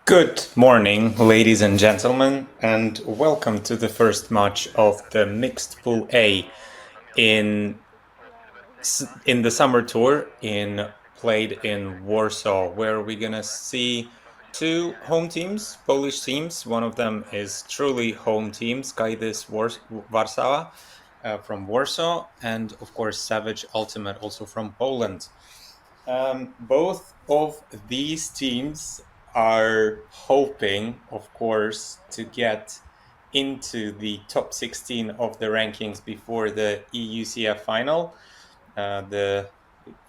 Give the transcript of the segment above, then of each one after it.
Good morning, ladies and gentlemen, and welcome to the first match of the Mixed Pool A in the summer tour played in Warsaw, where we're gonna see two home teams, Polish teams. One of them is truly home team, Skydys Warsawa from Warsaw, and of course Savage Ultimate also from Poland. Both of these teams are hoping, of course, to get into the top 16 of the rankings before the EUCF final,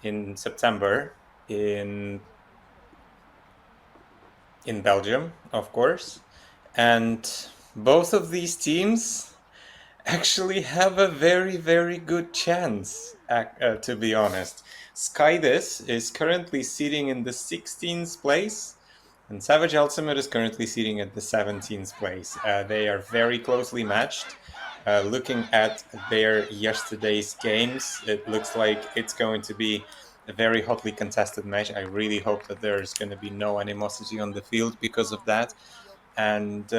in September in Belgium, of course. And both of these teams actually have a very, very good chance, to be honest. Skydis is currently sitting in the 16th place, and Savage Ultimate is currently sitting at the 17th place. They are very closely matched. Looking at their yesterday's games, it looks like it's going to be a very hotly contested match. I really hope that there's going to be no animosity on the field because of that. And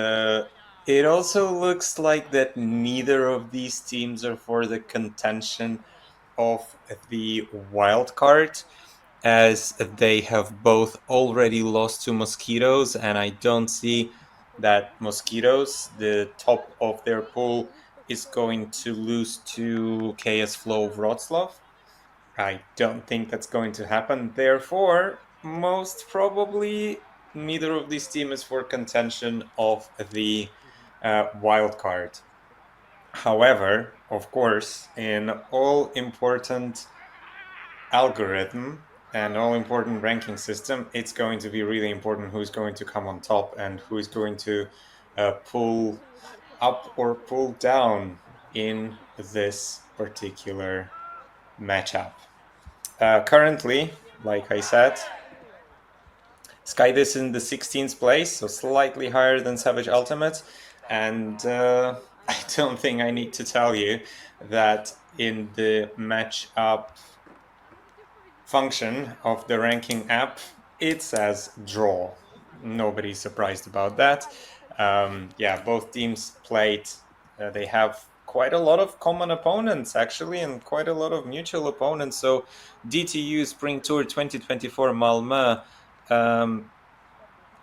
it also looks like that neither of these teams are for the contention of the wild card, as they have both already lost to Mosquitoes, and I don't see that Mosquitoes, the top of their pool, is going to lose to KS Flow Wrocław. I don't think that's going to happen. Therefore, most probably neither of these teams is for contention of the wild card. However, of course, in all important algorithm and all important ranking system, it's going to be really important who's going to come on top and who is going to pull up or pull down in this particular matchup. Currently, like I said, Skydis in the 16th place, so slightly higher than Savage Ultimate. And I don't think I need to tell you that in the matchup function of the ranking app, it says draw. Nobody's surprised about that. Both teams played. They have quite a lot of common opponents, actually, and quite a lot of mutual opponents. So DTU Spring Tour 2024 Malmö,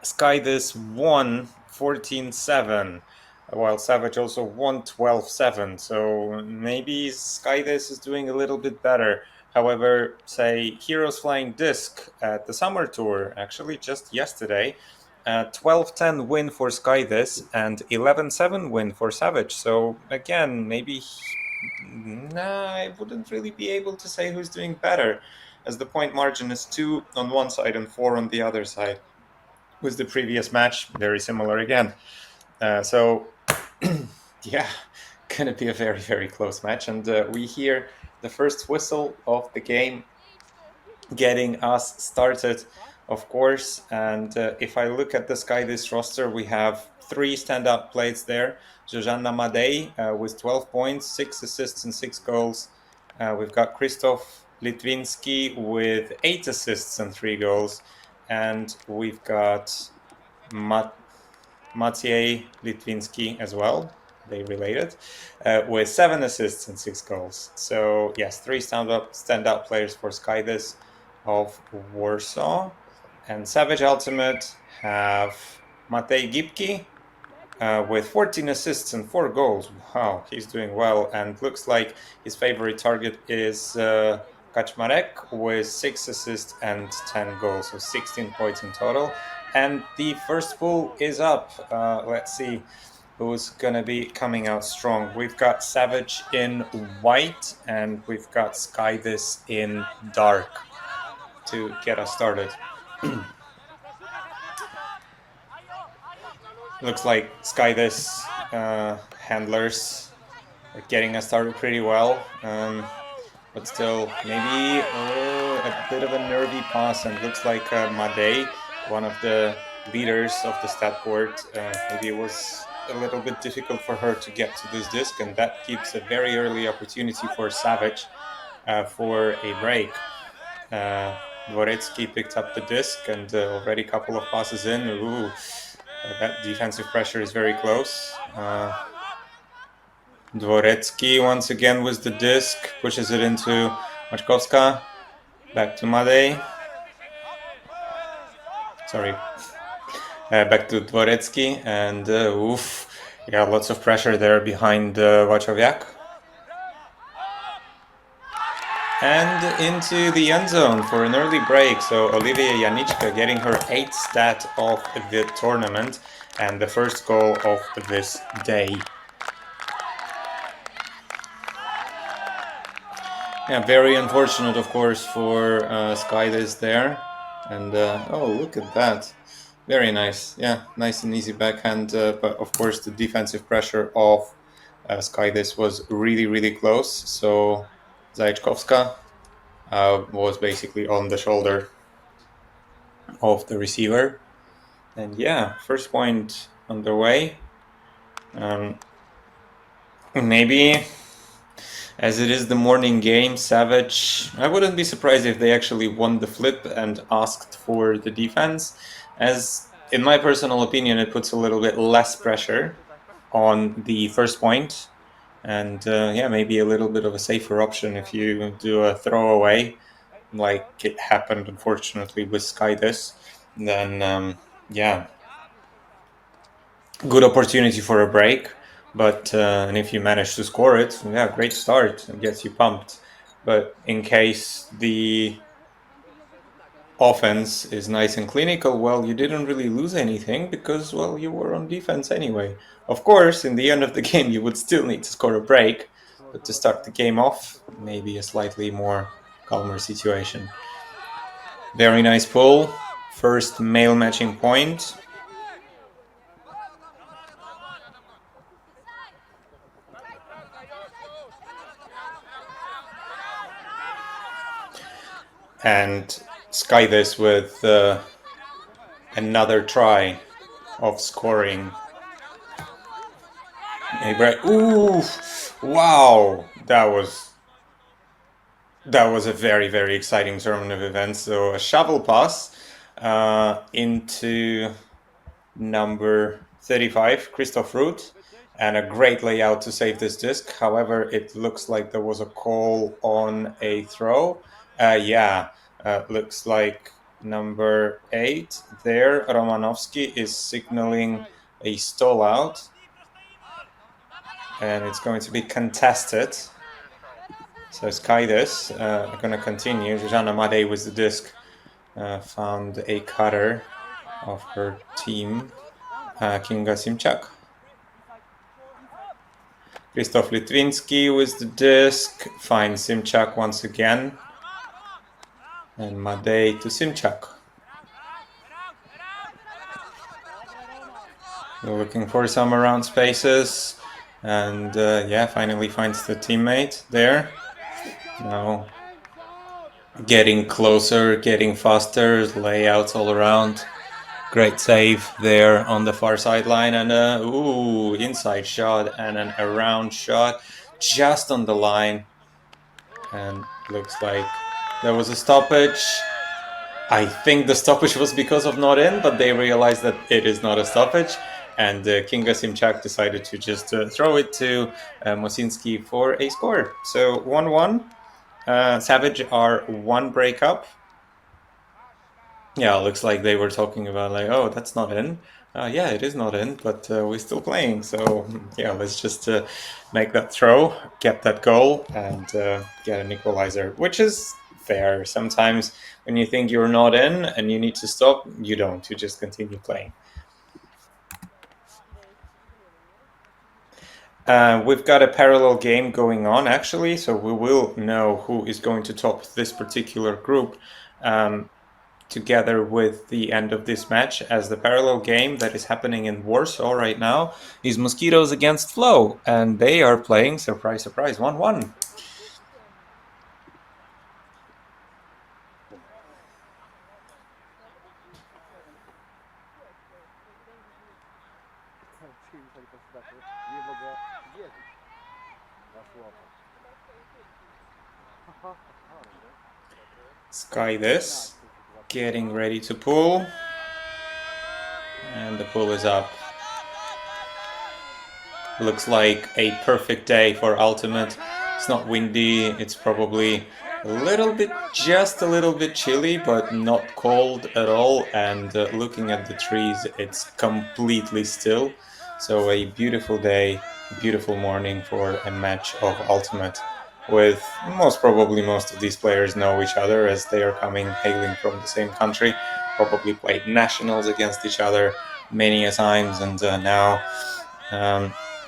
Skydis won 14-7, while Savage also won 12-7. So maybe Skydis is doing a little bit better. However, say Heroes Flying Disc at the Summer Tour, actually just yesterday, 12-10 win for Skydis and 11-7 win for Savage. So again, maybe I wouldn't really be able to say who's doing better, as the point margin is 2 on one side and 4 on the other side. With the previous match, very similar again. Yeah, gonna be a very, very close match. And we hear the first whistle of the game getting us started, of course. And if I look at the Skydis roster, we have 3 standout plays there. Zuzanna Madej with 12 points, 6 assists and 6 goals. We've got Krzysztof Litwinski with 8 assists and 3 goals. And we've got Maciej Litwinski as well. They related, with 7 assists and 6 goals. So yes, 3 standout players for Skydis of Warsaw. And Savage Ultimate have Matej Gipki with 14 assists and 4 goals. Wow, he's doing well, and looks like his favorite target is Kaczmarek with 6 assists and 10 goals, so 16 points in total. And the first pool is up. Let's see who's going to be coming out strong. We've got Savage in white, and we've got Skydis in dark to get us started. Looks like Skydis handlers are getting us started pretty well. But still, maybe a bit of a nervy pass, and looks like Madej, one of the leaders of the stat board, maybe it was a little bit difficult for her to get to this disc, and that gives a very early opportunity for Savage for a break. Dworecki picked up the disc and already a couple of passes in. Ooh, that defensive pressure is very close. Dworecki once again with the disc, pushes it into Maczkowska. Back to Madej. Sorry. Back to Dworecki. And oof. Yeah, lots of pressure there behind Wachowiak. And into the end zone for an early break. So Olivia Janiczka getting her 8th stat of the tournament and the first goal of this day. Yeah, very unfortunate, of course, for Skydis there. And oh, look at that. Very nice. Yeah, nice and easy backhand. But of course, the defensive pressure of Skydis was really, really close. So Zajeczkowska was basically on the shoulder of the receiver. And yeah, first point underway. Maybe as it is the morning game, Savage, I wouldn't be surprised if they actually won the flip and asked for the defense, as in my personal opinion, it puts a little bit less pressure on the first point. And yeah, maybe a little bit of a safer option if you do a throwaway, like it happened unfortunately with Skydis. Then yeah, good opportunity for a break. But and if you manage to score it, yeah, great start. It gets you pumped. But in case the offense is nice and clinical, well, you didn't really lose anything because, well, you were on defense anyway. Of course, in the end of the game, you would still need to score a break. But to start the game off, maybe a slightly more calmer situation. Very nice pull. First male matching point. And sky this with another try of scoring. Ooh, wow, that was a very, very exciting tournament of events. So a shovel pass into number 35, Christoph Ruth, and a great layout to save this disc. However, it looks like there was a call on a throw. Yeah, looks like number 8 there, Romanowski, is signaling a stall out. And it's going to be contested. So Skydis are going to continue. Zuzana Madej with the disc found a cutter of her team, Kinga Simchak. Krzysztof Litwinski with the disc finds Simchak once again. And Madej to Simchak. We're looking for some around spaces. And yeah, finally finds the teammate there. Now getting closer, getting faster, layouts all around. Great save there on the far sideline, and ooh, inside shot and an around shot just on the line. And looks like there was a stoppage. I think the stoppage was because of not in, but they realized that it is not a stoppage. And Kinga Simchak decided to just throw it to Mosinski for a score. So 1-1. Savage are one break up. Yeah, looks like they were talking about like, oh, that's not in. Yeah, it is not in, but we're still playing. So yeah, let's just make that throw, get that goal, and get an equalizer, which is fair. Sometimes when you think you're not in and you need to stop, you don't. You just continue playing. We've got a parallel game going on, actually, so we will know who is going to top this particular group together with the end of this match, as the parallel game that is happening in Warsaw right now is Mosquitoes against Flow, and they are playing, surprise, surprise, 1-1. Sky this. getting ready to pull. And the pull is up. Looks like a perfect day for ultimate. It's not windy, it's probably a little bit, just a little bit chilly, but not cold at all. And looking at the trees, it's completely still. So a beautiful day, beautiful morning for a match of ultimate. With most probably most of these players know each other as they are hailing from the same country. Probably played nationals against each other many a times, and now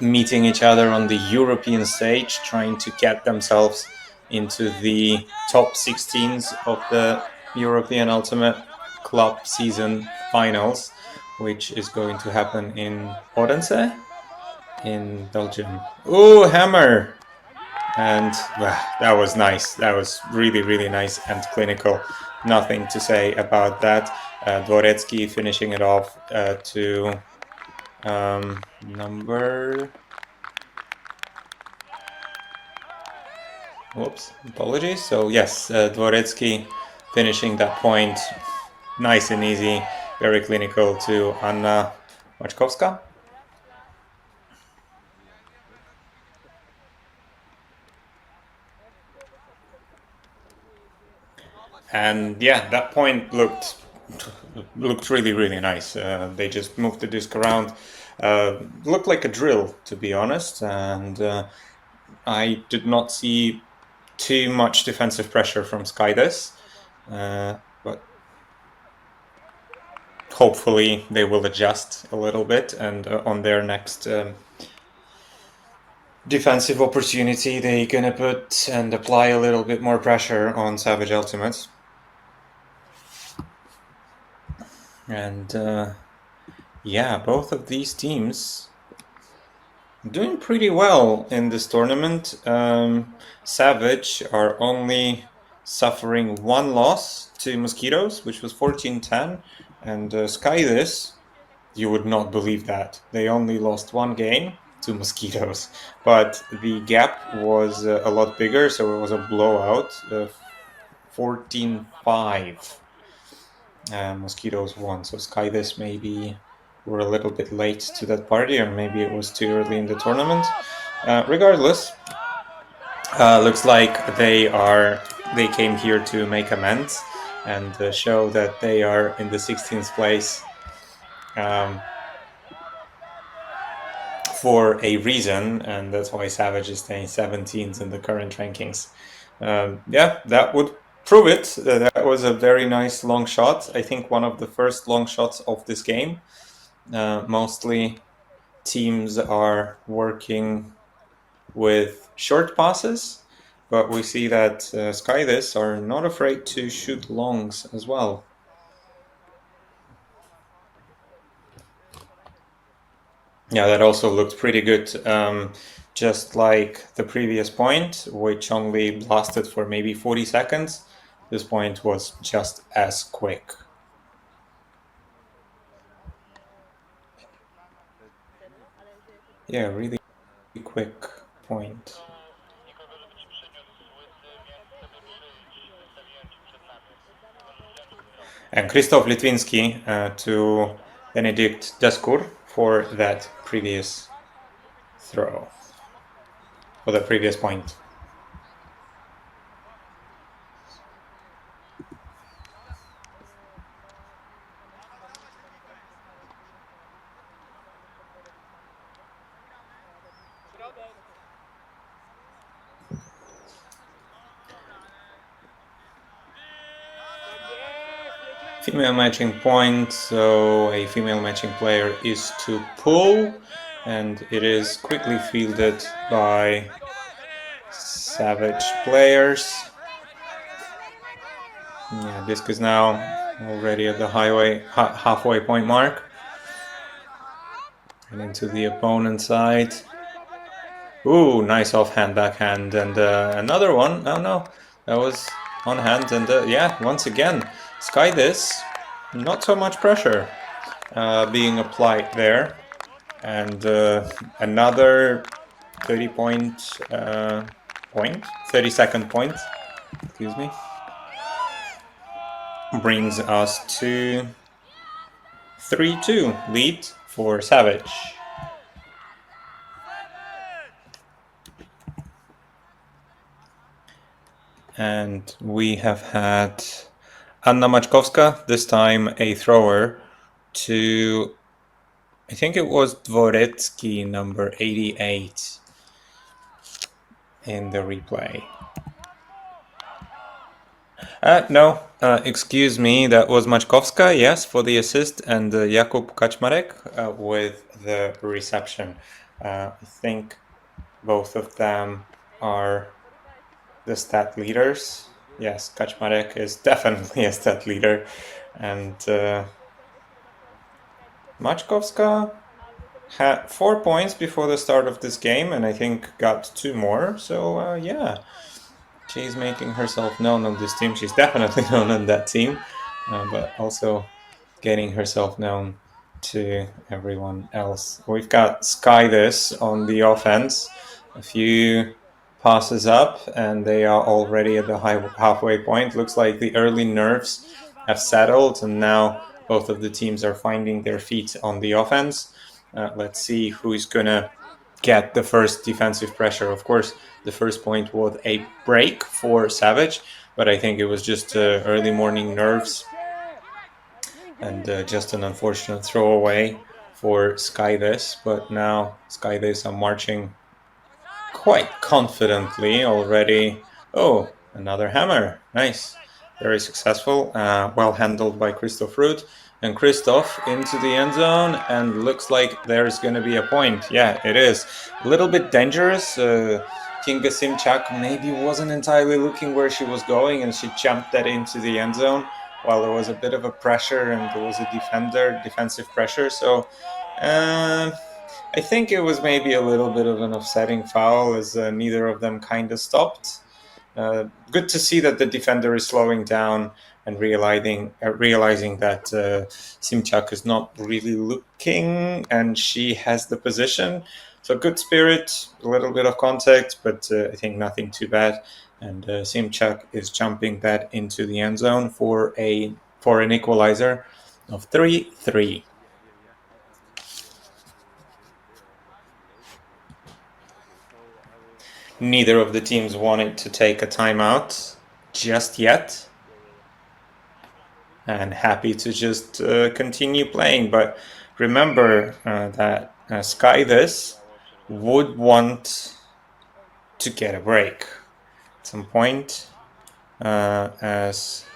meeting each other on the European stage, trying to get themselves into the top 16s of the European Ultimate Club season finals, which is going to happen in Odense in Belgium. Ooh, hammer! And that was nice. That was really, really nice and clinical. Nothing to say about that. Dvoretsky finishing it off to number... Whoops, apologies. So yes, Dvoretsky finishing that point nice and easy, very clinical to Anna Maczkowska. And yeah, that point looked really, really nice. They just moved the disc around. Looked like a drill, to be honest, and I did not see too much defensive pressure from Skydis, but hopefully they will adjust a little bit, and on their next defensive opportunity, they're gonna put and apply a little bit more pressure on Savage Ultimates. And yeah, both of these teams doing pretty well in this tournament. Savage are only suffering one loss to Mosquitoes, which was 14-10, and Skydis, you would not believe that. They only lost one game to Mosquitoes, but the gap was a lot bigger, so it was a blowout, 14-5. Mosquitoes won, so Skydis maybe were a little bit late to that party, or maybe it was too early in the tournament. Regardless, looks like they came here to make amends and show that they are in the 16th place for a reason, and that's why Savage is staying 17th in the current rankings. Yeah, that would prove it. That was a very nice long shot. I think one of the first long shots of this game. Mostly teams are working with short passes, but we see that Skydis are not afraid to shoot longs as well. Yeah, that also looked pretty good. Just like the previous point, which only lasted for maybe 40 seconds, this point was just as quick. Yeah, really quick point. And Krzysztof Litwinski to Benedikt Deskur for that previous throw, for the previous point. Female matching point, so a female matching player is to pull, and it is quickly fielded by Savage players. Yeah, disc is now already at the halfway point mark. And into the opponent's side. Ooh, nice offhand backhand, and another one. Oh no, that was on hand, and yeah, once again, Skydis, not so much pressure being applied there, and another 30-second point. Excuse me. brings us to 3-2 lead for Savage. And we have had Anna Maczkowska, this time a thrower, to, I think it was Dvoretsky, number 88, in the replay. No, excuse me, that was Maczkowska, yes, for the assist, and Jakub Kaczmarek with the reception. I think both of them are the stat leaders. Yes, Kaczmarek is definitely a stat leader, and Maczkowska had 4 points before the start of this game, and I think got 2 more, so yeah. She's making herself known on this team. She's definitely known on that team, but also getting herself known to everyone else. We've got Sky this on the offense. A few passes up, and they are already at the halfway point. Looks like the early nerves have settled, and now both of the teams are finding their feet on the offense. Let's see who's going to get the first defensive pressure. Of course, the first point was a break for Savage, but I think it was just early morning nerves and just an unfortunate throwaway for Sky this. But now Sky this are marching quite confidently already. Oh, another hammer. Nice. Very successful. Well handled by Christoph Ruth. And Christoph into the end zone, and looks like there's going to be a point. Yeah, it is. A little bit dangerous. Kinga Simchak maybe wasn't entirely looking where she was going, and she jumped that into the end zone while there was a bit of a pressure and there was a defensive pressure. So I think it was maybe a little bit of an offsetting foul, as neither of them kind of stopped. Good to see that the defender is slowing down and realizing that Simchak is not really looking, and she has the position. So good spirit, a little bit of contact, but I think nothing too bad. And Simchak is jumping that into the end zone for an equalizer of 3-3. Neither of the teams wanted to take a timeout just yet, and happy to just continue playing. But remember that Sky this would want to get a break at some point, as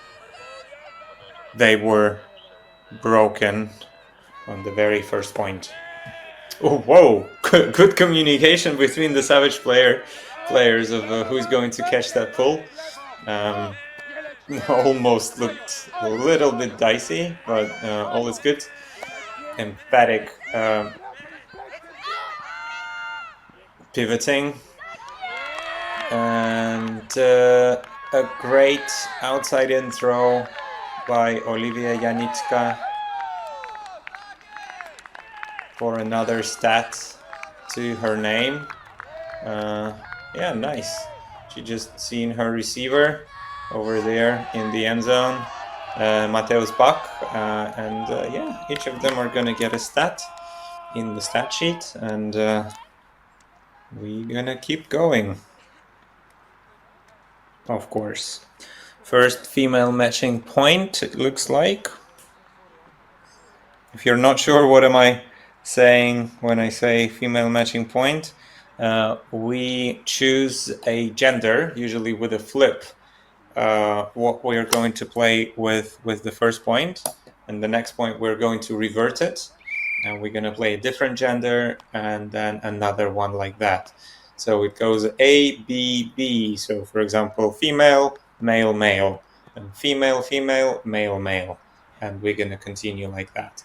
they were broken on the very first point. Oh, whoa! Good communication between the Savage players of who's going to catch that pull. Almost looked a little bit dicey, but all is good. Emphatic pivoting, and a great outside in throw by Olivia Janicka for another stat to her name. Yeah, nice. She just seen her receiver over there in the end zone, Mateus Bach, and yeah, each of them are gonna get a stat in the stat sheet, and we're gonna keep going. Of course. First female matching point, it looks like. If you're not sure what am I saying when I say female matching point, we choose a gender, usually with a flip, what we're going to play with the first point, and the next point we're going to revert it, and we're going to play a different gender and then another one like that. So it goes A, B, B. So for example, female, male, male, and female, female, male, male, and we're going to continue like that.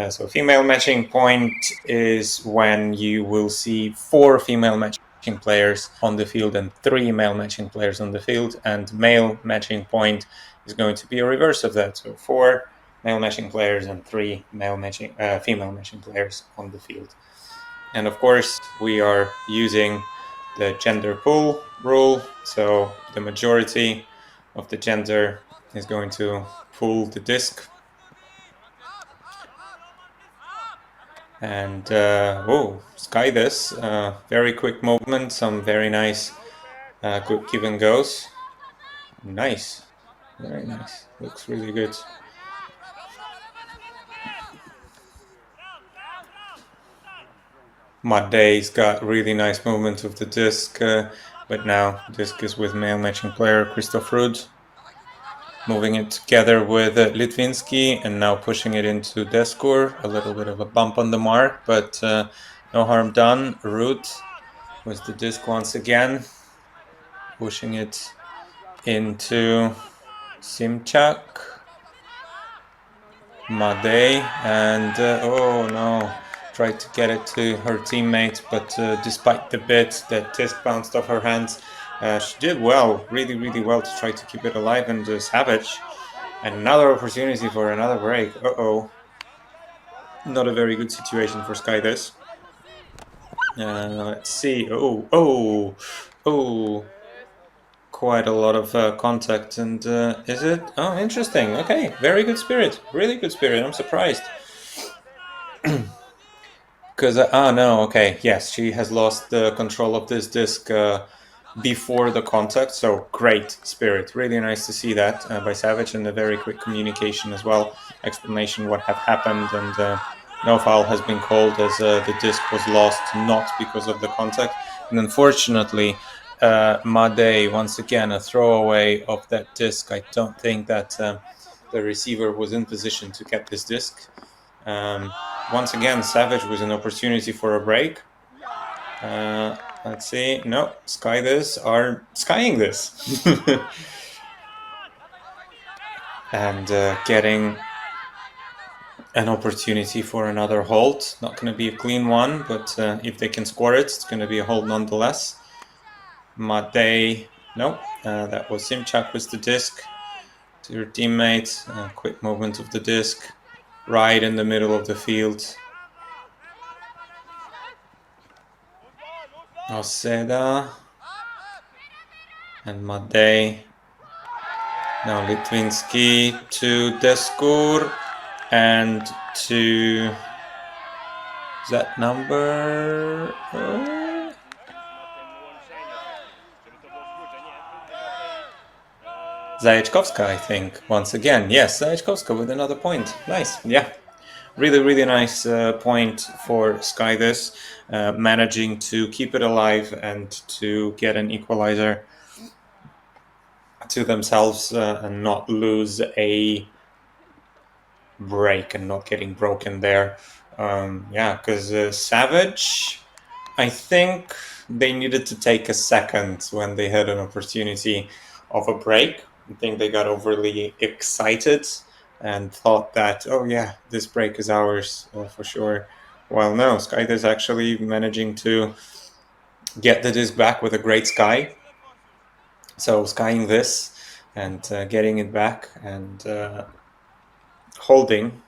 So female matching point is when you will see 4 female matching players on the field and 3 male matching players on the field, and male matching point is going to be a reverse of that. So 4 male matching players and 3 female matching players on the field. And of course, we are using the gender pool rule. So the majority of the gender is going to pull the disc. And sky this. Very quick movement, some very nice good give and goes. Nice, very nice. Looks really good. Madei's got really nice movement of the disc, but now disc is with male matching player Christoph Ruud. Moving it together with Litvinsky and now pushing it into Deskur. A little bit of a bump on the mark, but no harm done. Ruud with the disc once again, pushing it into Simchak. Madei, and oh no, tried to get it to her teammate, but despite the bit that disc bounced off her hands, she did well, really, really well to try to keep it alive. And Savage, another opportunity for another break. Not a very good situation for Sky this. Let's see. Quite a lot of contact, and is it? Oh, interesting. Okay, very good spirit, really good spirit. I'm surprised. Because no, okay, yes, she has lost the control of this disc before the contact. So great spirit, really nice to see that by Savage, and a very quick communication as well, explanation what have happened, and no foul has been called as the disc was lost, not because of the contact. And unfortunately, Madei once again a throwaway of that disc. I don't think that the receiver was in position to get this disc. Once again, Savage was an opportunity for a break. Let's see. No, Sky this are skying this. And getting an opportunity for another hold. Not going to be a clean one, but if they can score it, it's going to be a hold nonetheless. Madei, no, that was Simchak with the disc to her teammate. Quick movement of the disc right in the middle of the field. Oseda and Madei. Now Litvinsky to Deskur and to that number. Zajeczkowska, I think, once again. Yes, Zajeczkowska with another point. Nice, yeah. Really, really nice point for Sky this, managing to keep it alive and to get an equalizer to themselves and not lose a break and not getting broken there. Yeah, because Savage, I think they needed to take a second when they had an opportunity of a break. I think they got overly excited and thought that, oh yeah, this break is ours for sure. Well, no, Sky is actually managing to get the disc back with a great Sky. So skying this and getting it back and holding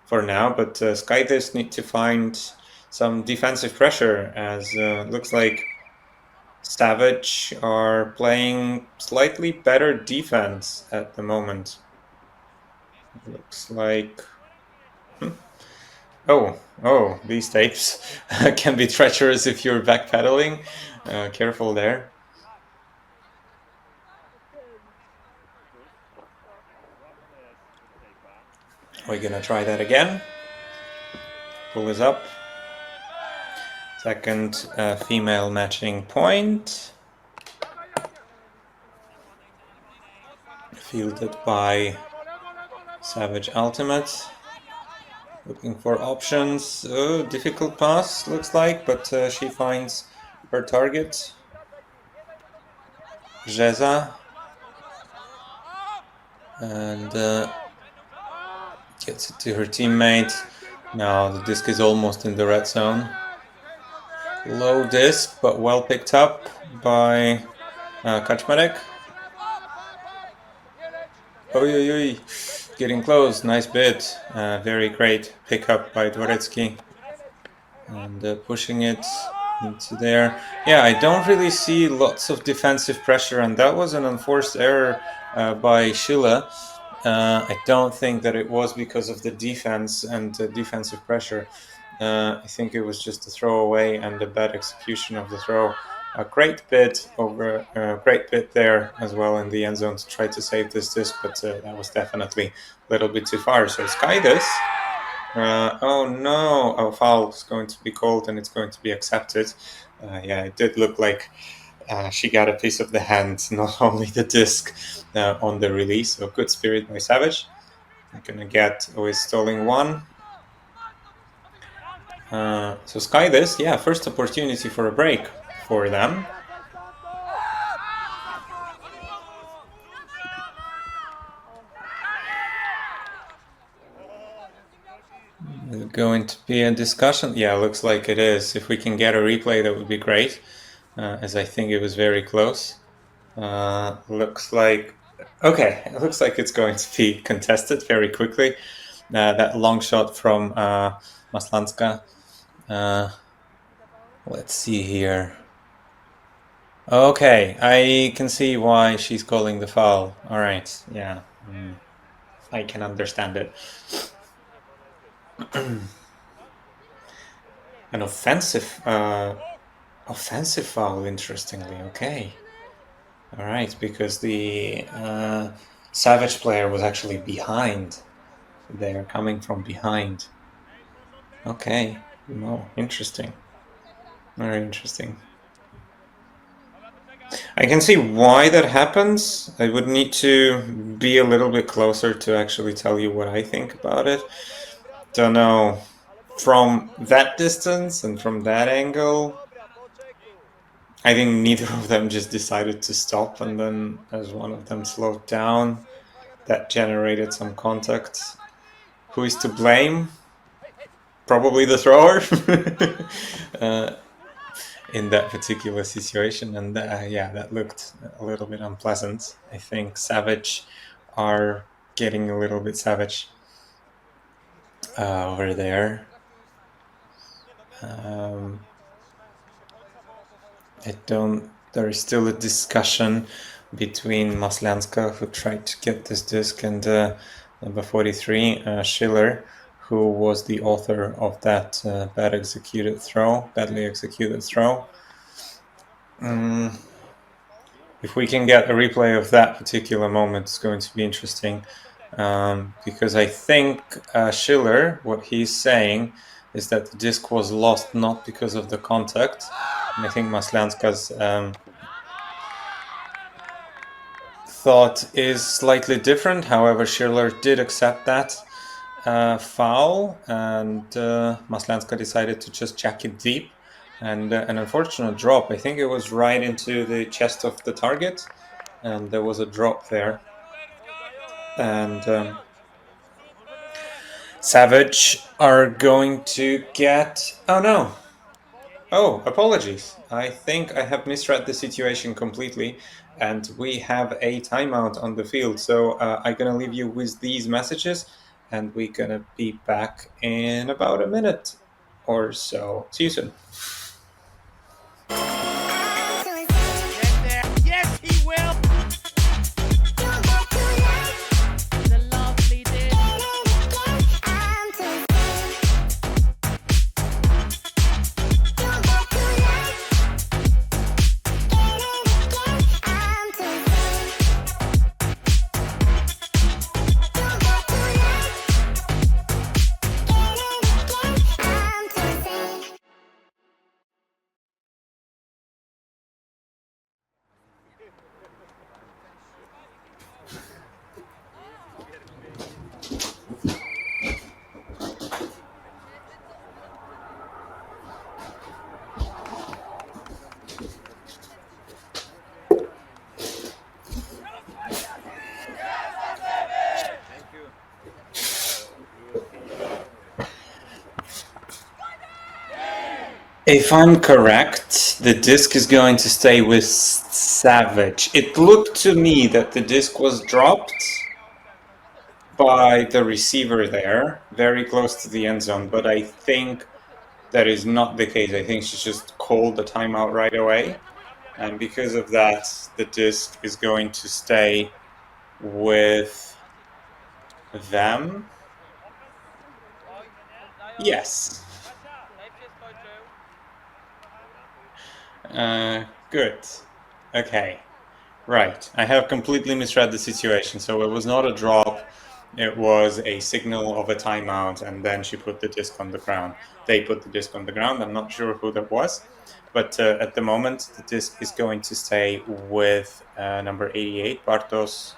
for now. But Sky this need to find some defensive pressure, as looks like Savage are playing slightly better defense at the moment. Looks like... Oh, these tapes can be treacherous if you're backpedaling. Careful there. We're gonna try that again. Pull this up. Second female matching point. Fielded by Savage Ultimate. Looking for options. Oh, difficult pass, looks like, but she finds her target. Jeza. And gets it to her teammate. Now the disc is almost in the red zone. Low disc, but well picked up by Kaczmarek. Oi, getting close, nice bit. Very great pickup by Dworecki. And pushing it into there. Yeah, I don't really see lots of defensive pressure, and that was an unforced error by Schiller. I don't think that it was because of the defense and defensive pressure. I think it was just a throwaway and a bad execution of the throw. A great bit there as well in the end zone to try to save this disc, but that was definitely a little bit too far. So Sky this. Oh no, a foul is going to be called and it's going to be accepted. Yeah, it did look like she got a piece of the hand, not only the disc on the release. So good spirit by Savage. I'm gonna get always stalling one. So Sky this, yeah, first opportunity for a break for them. Going to be a discussion? Yeah, looks like it is. If we can get a replay, that would be great, as I think it was very close. Looks like okay. It looks like it's going to be contested very quickly. That long shot from Maslanska. Let's see here. Okay, I can see why she's calling the foul. All right, yeah, I can understand it. An offensive foul, interestingly. Okay. All right, because the Savage player was actually behind. They are coming from behind. Okay. No, interesting. Very interesting. I can see why that happens. I would need to be a little bit closer to actually tell you what I think about it. Don't know. From that distance and from that angle, I think neither of them just decided to stop, and then as one of them slowed down, that generated some contact. Who is to blame? Probably the thrower in that particular situation, and yeah, that looked a little bit unpleasant. I think Savage are getting a little bit savage over there. There is still a discussion between Maslanska, who tried to get this disc, and number 43, Schiller, who was the author of that badly executed throw. If we can get a replay of that particular moment, it's going to be interesting, because I think Schiller, what he's saying is that the disc was lost not because of the contact, and I think Maslanska's thought is slightly different. However, Schiller did accept that foul, and Maslanska decided to just jack it deep, and an unfortunate drop. I think it was right into the chest of the target, and there was a drop there. And Savage are going to get... Oh no! Oh, apologies. I think I have misread the situation completely, and we have a timeout on the field. So I'm going to leave you with these messages, and we're going to be back in about a minute or so. See you soon. Yes, he will. The lovely did. If I'm correct, the disc is going to stay with Savage. It looked to me that the disc was dropped by the receiver there, very close to the end zone, but I think that is not the case. I think she just called the timeout right away. And because of that, the disc is going to stay with them. Yes. Good. Okay. Right. I have completely misread the situation. So it was not a drop. It was a signal of a timeout, and then she put the disc on the ground. They put the disc on the ground. I'm not sure who that was, but at the moment, the disc is going to stay with number 88, Bartosz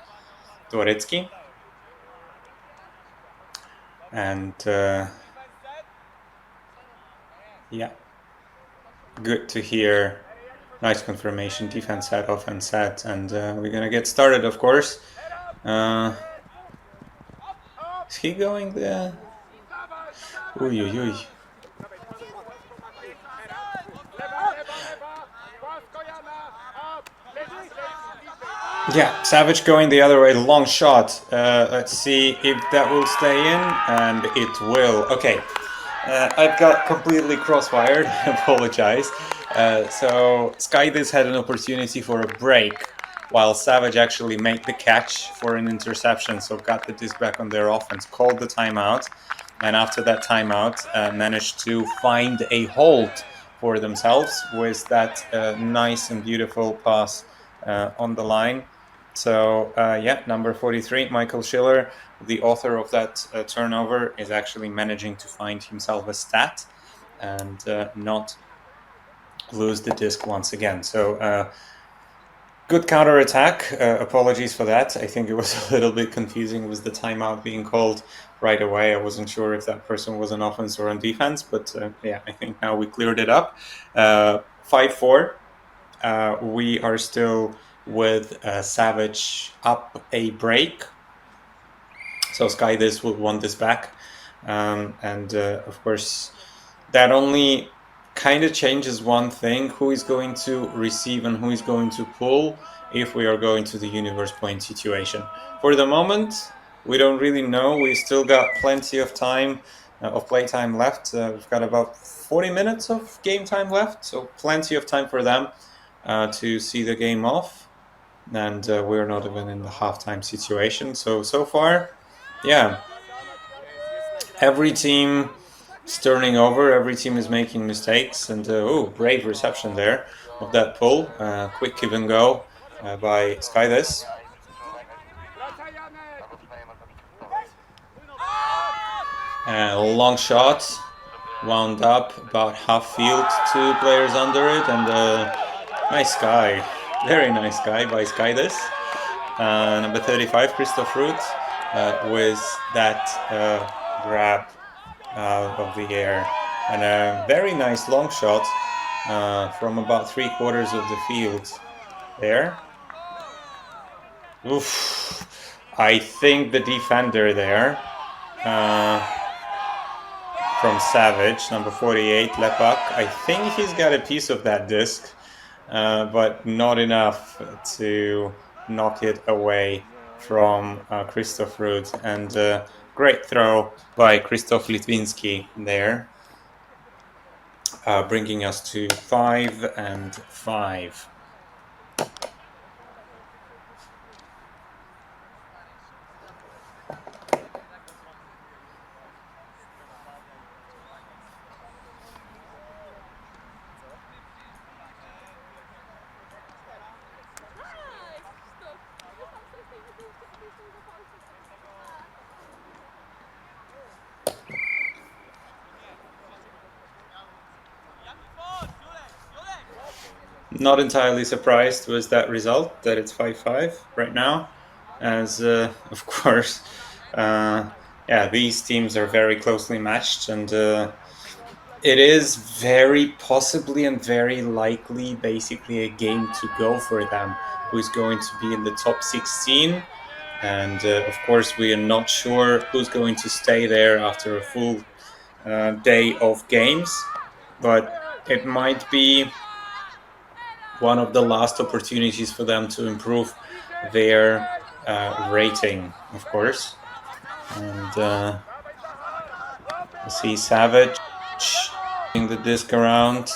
Dworecki. And yeah, good to hear. Nice confirmation. Defense set, offense set, and we're gonna get started, of course. Is he going there? Uy, uy, uy. Yeah, Savage going the other way, long shot. Let's see if that will stay in, and it will. Okay, I've got completely crossfired, apologize. So Skydis had an opportunity for a break, while Savage actually made the catch for an interception, so got the disc back on their offense, called the timeout, and after that timeout, managed to find a hold for themselves with that nice and beautiful pass on the line. So yeah, number 43, Michael Schiller, the author of that turnover, is actually managing to find himself a stat and not lose the disc once again. So good counter attack. Apologies for that. I think it was a little bit confusing with the timeout being called right away. I wasn't sure if that person was on offense or on defense, but yeah, I think now we cleared it up. 5-4. We are still with Savage up a break. So Skydis will want this back. And of course, that only kind of changes one thing: who is going to receive and who is going to pull if we are going to the universe point situation. For the moment, we don't really know. We still got plenty of time, of play time left. We've got about 40 minutes of game time left, so plenty of time for them to see the game off. And we're not even in the halftime situation. So far, yeah, every team is turning over, every team is making mistakes, and brave reception there of that pull. Quick give and go by Skydis. Long shot, wound up about half field, 2 players under it, and nice guy, very nice guy by Skydis. Number 35, Christoph Ruth, with that grab out of the air, and a very nice long shot from about 3/4 of the field there. Oof. I think the defender there from Savage, number 48, Lepak, I think he's got a piece of that disc, but not enough to knock it away from Christoph Ruth. And great throw by Krzysztof Litwinski there, bringing us to 5-5. Not entirely surprised with that result, that it's 5-5 right now, as of course, yeah, these teams are very closely matched, and it is very possibly and very likely basically a game to go for them, who's going to be in the top 16. And of course, we are not sure who's going to stay there after a full day of games, but it might be one of the last opportunities for them to improve their rating, of course. And see Savage the disc around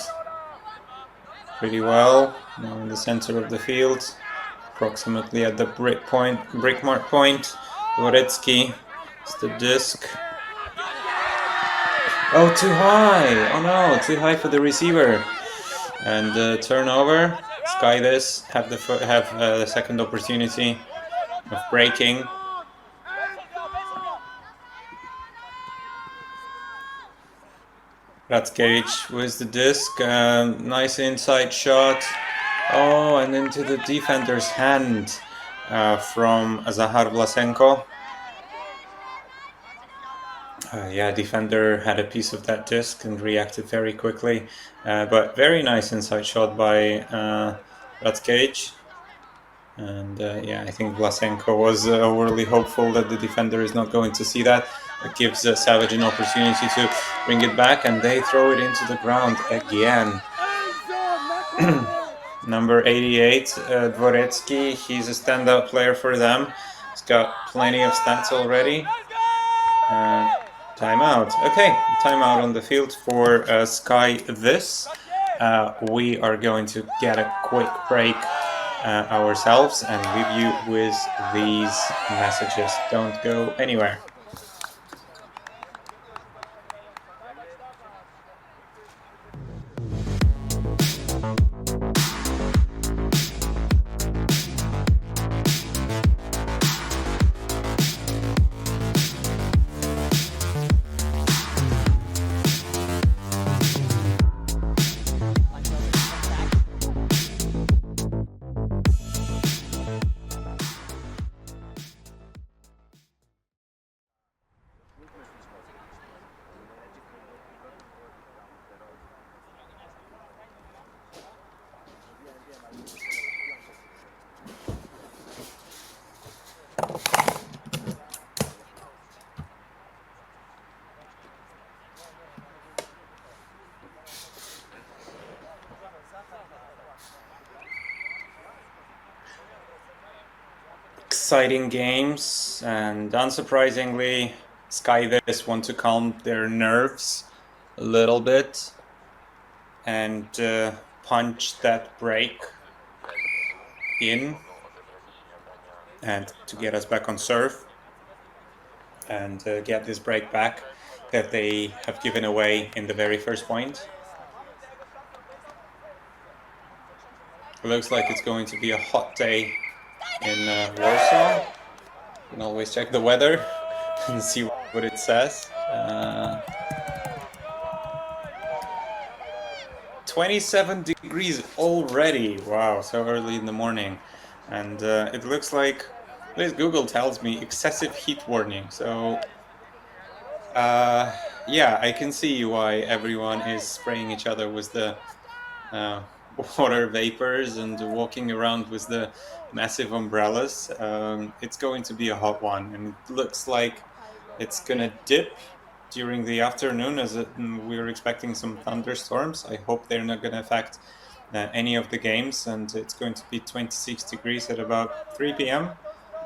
pretty well. Now in the center of the field, approximately at the brick mark point. Dvoretsky is the disc. Oh, too high! Oh no, too high for the receiver. And turnover. Sky this have the second opportunity of breaking. Ratzkevich with the disc. Nice inside shot. Oh, and into the defender's hand from Zahar Vlasenko. Yeah, defender had a piece of that disc and reacted very quickly. But very nice inside shot by Ratzkevich. And yeah, I think Vlasenko was overly hopeful that the defender is not going to see that. It gives Savage an opportunity to bring it back, and they throw it into the ground again. Number 88, Dvoretsky, he's a standout player for them. He's got plenty of stats already. Timeout. Okay, timeout on the field for Sky this. We are going to get a quick break ourselves and leave you with these messages. Don't go anywhere. Exciting games, and unsurprisingly, Sky this want to calm their nerves a little bit and punch that break in and to get us back on serve and get this break back that they have given away in the very first point. It looks like it's going to be a hot day in Warsaw. You can always check the weather and see what it says. 27 degrees already. Wow, so early in the morning. And it looks like, at least Google tells me, excessive heat warning. So yeah, I can see why everyone is spraying each other with the water vapors and walking around with the massive umbrellas. It's going to be a hot one, and it looks like it's gonna dip during the afternoon as we're expecting some thunderstorms. I hope they're not gonna affect any of the games, and it's going to be 26 degrees at about 3 p.m.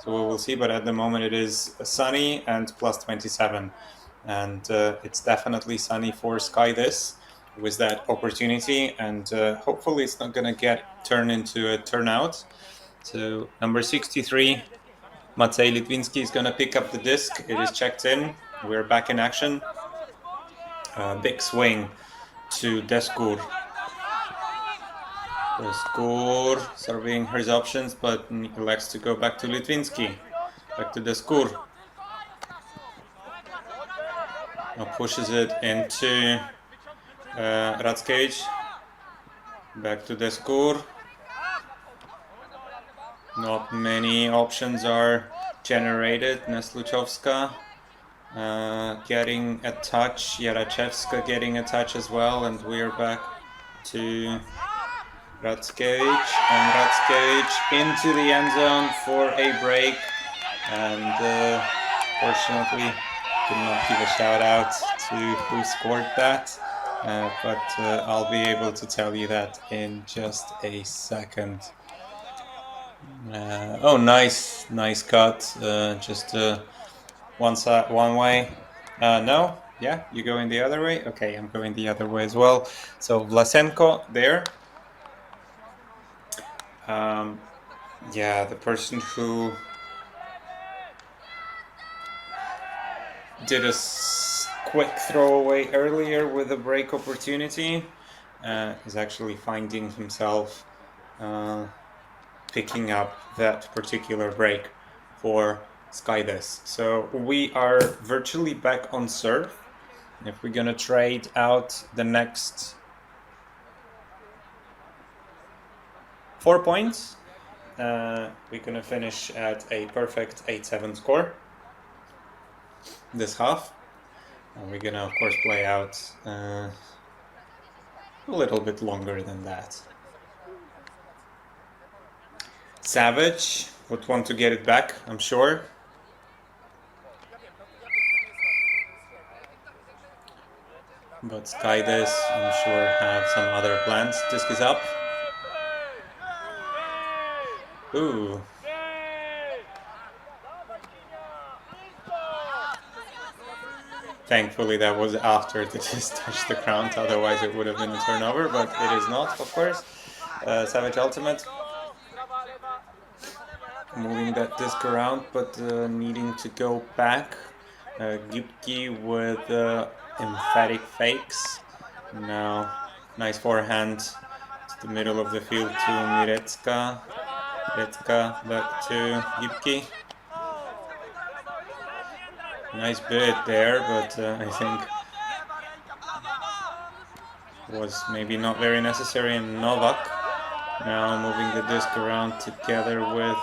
So we will see, but at the moment it is sunny and plus 27, and it's definitely sunny for Sky this with that opportunity, and hopefully it's not going to get turned into a turnout. So number 63, Maciej Litwinski is going to pick up the disc. It is checked in. We're back in action. Big swing to Deskur. Deskur surveying his options, but elects to go back to Litwinski. Back to Deskur. Now pushes it into Ratzkevich. Back to Deskur. Not many options are generated. Nesluchowska getting a touch. Yarachevska getting a touch as well. And we're back to Ratzkevich. And Ratzkevich into the end zone for a break. And fortunately, did not give a shout out to who scored that. But I'll be able to tell you that in just a second. Oh, nice cut. Just one way. No, Yeah, you going the other way? Okay, I'm going the other way as well. So Vlasenko there. Yeah, the person who did a quick throwaway earlier with a break opportunity is actually finding himself picking up that particular break for Skydes. So we are virtually back on serve. If we're gonna trade out the next 4 points, we're gonna finish at a perfect 8-7 score this half. And we're gonna of course play out a little bit longer than that. Savage would want to get it back, I'm sure. But Skydes, I'm sure, have some other plans. Disc is up. Ooh. Thankfully, that was after the disc touched the ground. Otherwise, it would have been a turnover, but it is not, of course. Savage ultimate. Moving that disc around, but needing to go back. Gipki with emphatic fakes. Now, nice forehand to the middle of the field to Mirecka. Mirecka back to Gipki. Nice bit there, but I think was maybe not very necessary. And Novak now moving the disc around together with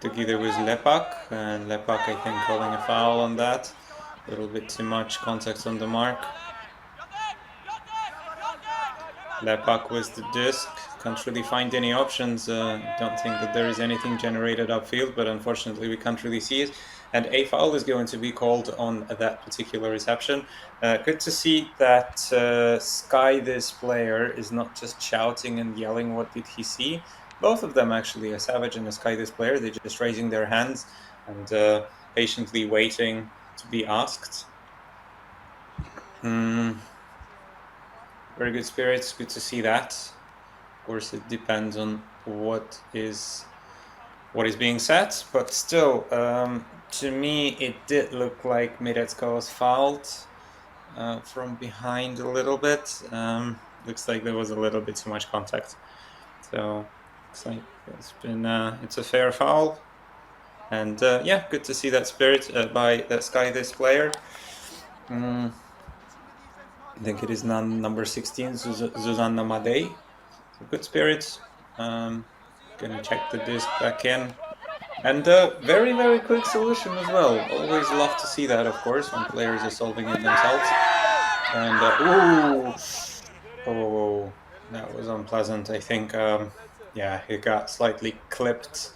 Lepak, and Lepak I think calling a foul on that. A little bit too much contact on the mark. Lepak with the disc, can't really find any options. Don't think that there is anything generated upfield, but unfortunately we can't really see it. And a foul is going to be called on that particular reception. Good to see that Sky, this player, is not just shouting and yelling what did he see. Both of them actually, a Savage and a Sky, this player, they're just raising their hands and patiently waiting to be asked. Very good spirits, good to see that. Of course, it depends on what is being said, but still, to me, it did look like Mirecka was fouled from behind a little bit. Looks like there was a little bit too much contact. So, looks like it's a fair foul. And yeah, good to see that spirit by that Sky, this player. I think it is number 16, Zuzanna Madej. So good spirits. Gonna check the disc back in. And very, very quick solution as well. Always love to see that, of course, when players are solving it themselves. And, oh, that was unpleasant. I think, yeah, he got slightly clipped.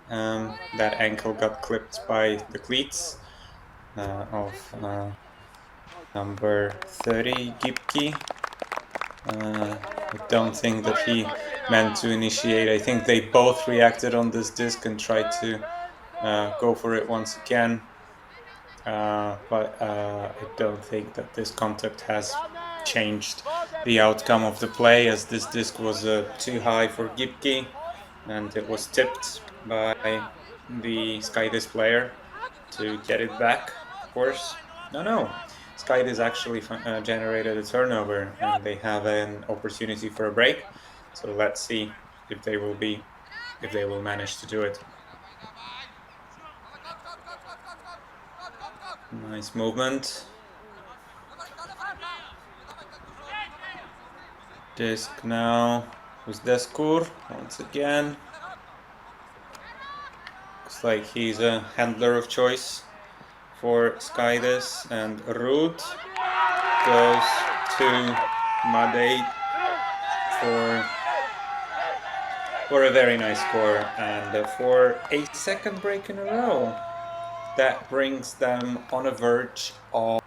That ankle got clipped by the cleats of number 30, Gipki. I don't think that he meant to initiate. I think they both reacted on this disc and tried to go for it once again. But I don't think that this contact has changed the outcome of the play, as this disc was too high for Gipki and it was tipped by the Skydis player to get it back, of course. No. Skydis actually generated a turnover and they have an opportunity for a break. So let's see if they will manage to do it. Nice movement. Disc now with Deskur once again. Looks like he's a handler of choice for Skydis, and Ruud goes to Madej for a very nice score and for a second break in a row. That brings them on a verge of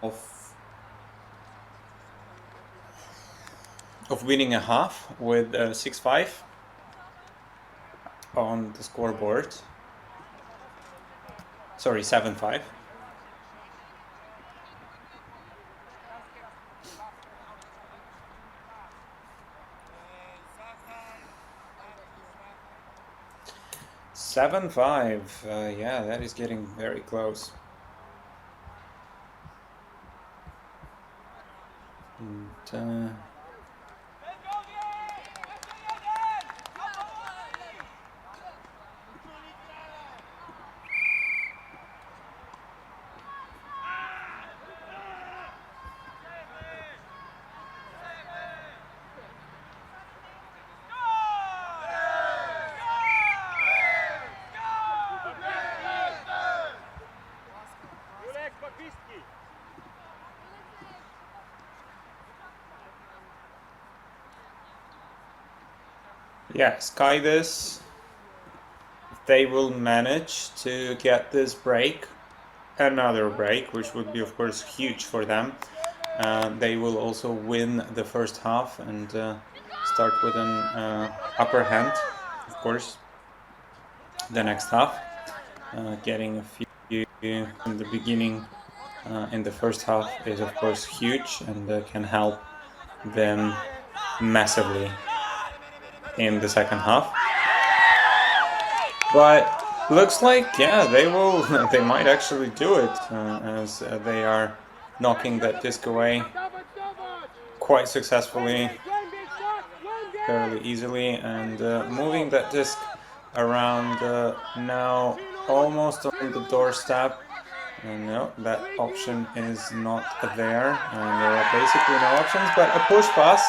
winning a half with 6-5 on the scoreboard. Sorry, 7-5. 7-5. Yeah, that is getting very close. And, yeah, Sky this. They will manage to get this break, another break, which would be, of course, huge for them. They will also win the first half and start with an upper hand, of course, the next half. Getting a few in the beginning in the first half is, of course, huge and can help them massively in the second half. But looks like, yeah, they will. They might actually do it as they are knocking that disc away quite successfully, fairly easily, and moving that disc around now almost on the doorstep. And no, that option is not there, and there are basically no options, but a push pass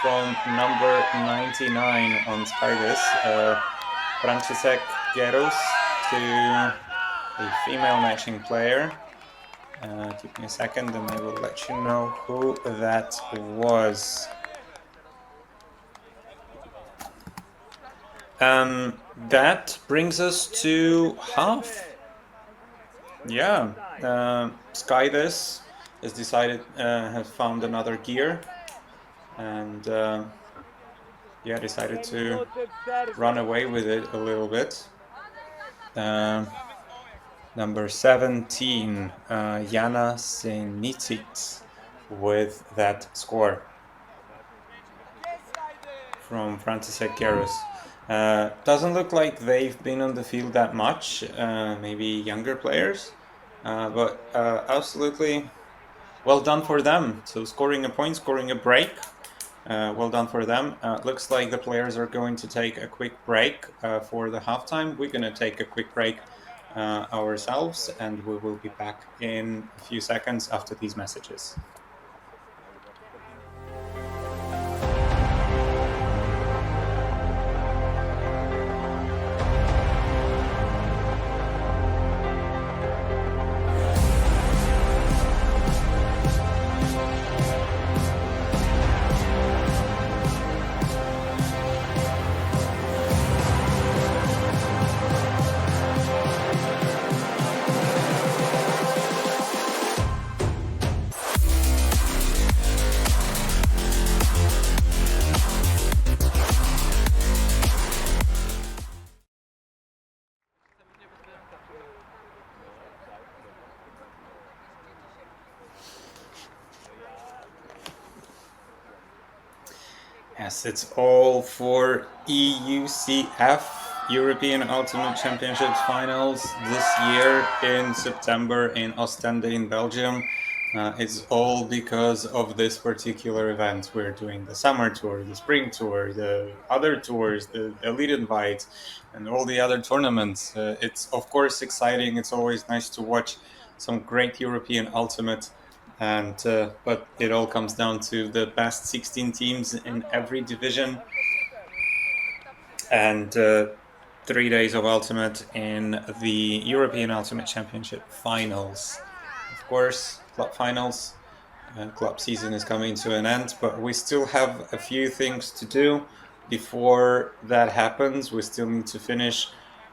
from number 99 on Skydis, Franciszek Gerus, to a female matching player. Give me a second and I will let you know who that was. That brings us to half. Yeah, Skydis has decided, has found another gear, and yeah, decided to run away with it a little bit. Number 17, Jana Senitic, with that score from Franciszek Gerus. Doesn't look like they've been on the field that much, maybe younger players, but absolutely well done for them. So scoring a point, scoring a break, well done for them. Looks like the players are going to take a quick break for the halftime. We're going to take a quick break ourselves, and we will be back in a few seconds after these messages. Yes, it's all for EUCF, European Ultimate Championships Finals, this year in September in Ostende in Belgium. It's all because of this particular event. We're doing the summer tour, the spring tour, the other tours, the elite invite, and all the other tournaments. It's of course exciting. It's always nice to watch some great European Ultimate. And but it all comes down to the best 16 teams in every division, and 3 days of Ultimate in the European Ultimate Championship finals. Of course, club finals, club season is coming to an end, but we still have a few things to do before that happens. We still need to finish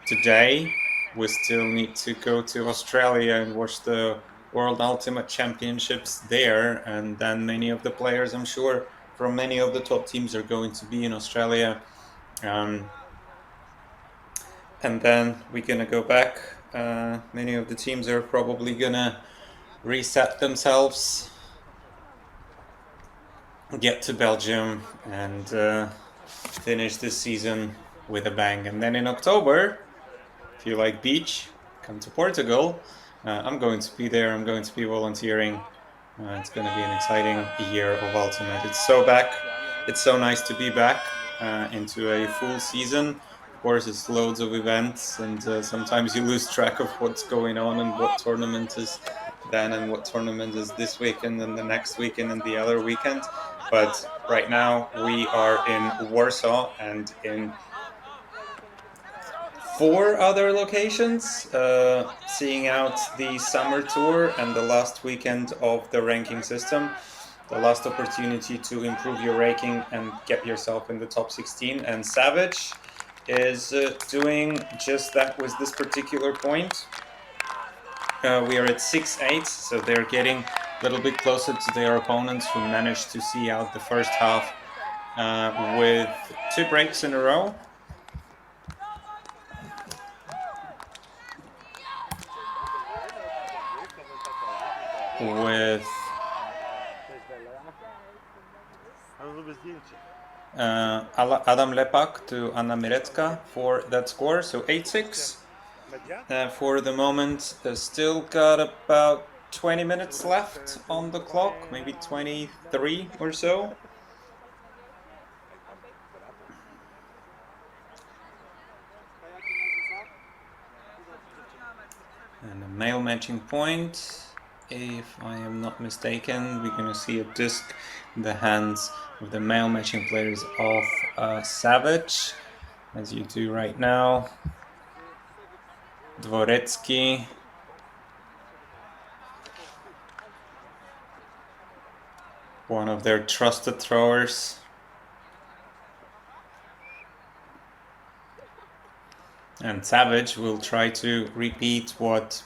today. We still need to go to Australia and watch the World Ultimate Championships there, and then many of the players, I'm sure, from many of the top teams are going to be in Australia. And then we're gonna go back. Many of the teams are probably gonna reset themselves, get to Belgium, and finish this season with a bang. And then in October, If you like beach, come to Portugal. I'm going to be there. I'm going to be volunteering. It's going to be an exciting year of Ultimate. It's so nice to be back into a full season. Of course, it's loads of events, and sometimes you lose track of what's going on and what tournament is then and what tournament is this weekend and the next weekend and the other weekend. But right now we are in Warsaw and in 4 other locations, seeing out the summer tour and the last weekend of the ranking system. The last opportunity to improve your ranking and get yourself in the top 16. And Savage is doing just that with this particular point. We are at 6-8, so they're getting a little bit closer to their opponents who managed to see out the first half with 2 breaks in a row. With Adam Lepak to Anna Mirecka for that score, so 8-6 for the moment. Still got about 20 minutes left on the clock, maybe 23 or so. And a male matching point. If I am not mistaken, we're going to see a disc in the hands of the male matching players of Savage, as you do right now. Dvoretsky, one of their trusted throwers. And Savage will try to repeat what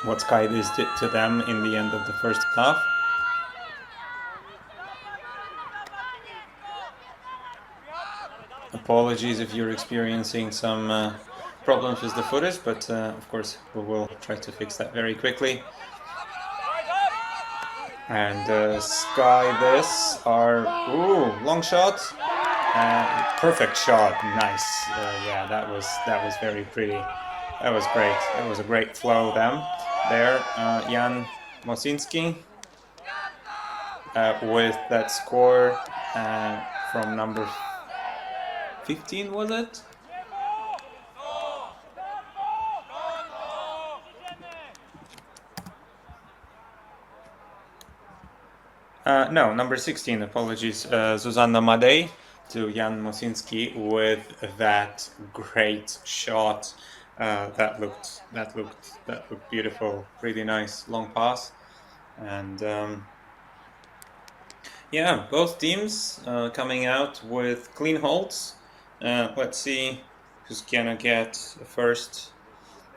Skydis did to them in the end of the first half. Apologies if you're experiencing some problems with the footage, but of course we will try to fix that very quickly. And Skydis are long shot, perfect shot, nice. Yeah, that was very pretty. That was great. That was a great flow there. Jan Mosinski with that score from number 15, was it? No, number 16, apologies. Zuzanna Madej to Jan Mosinski with that great shot. That looked beautiful, really nice long pass. And yeah, both teams coming out with clean holds. Let's see who's gonna get the first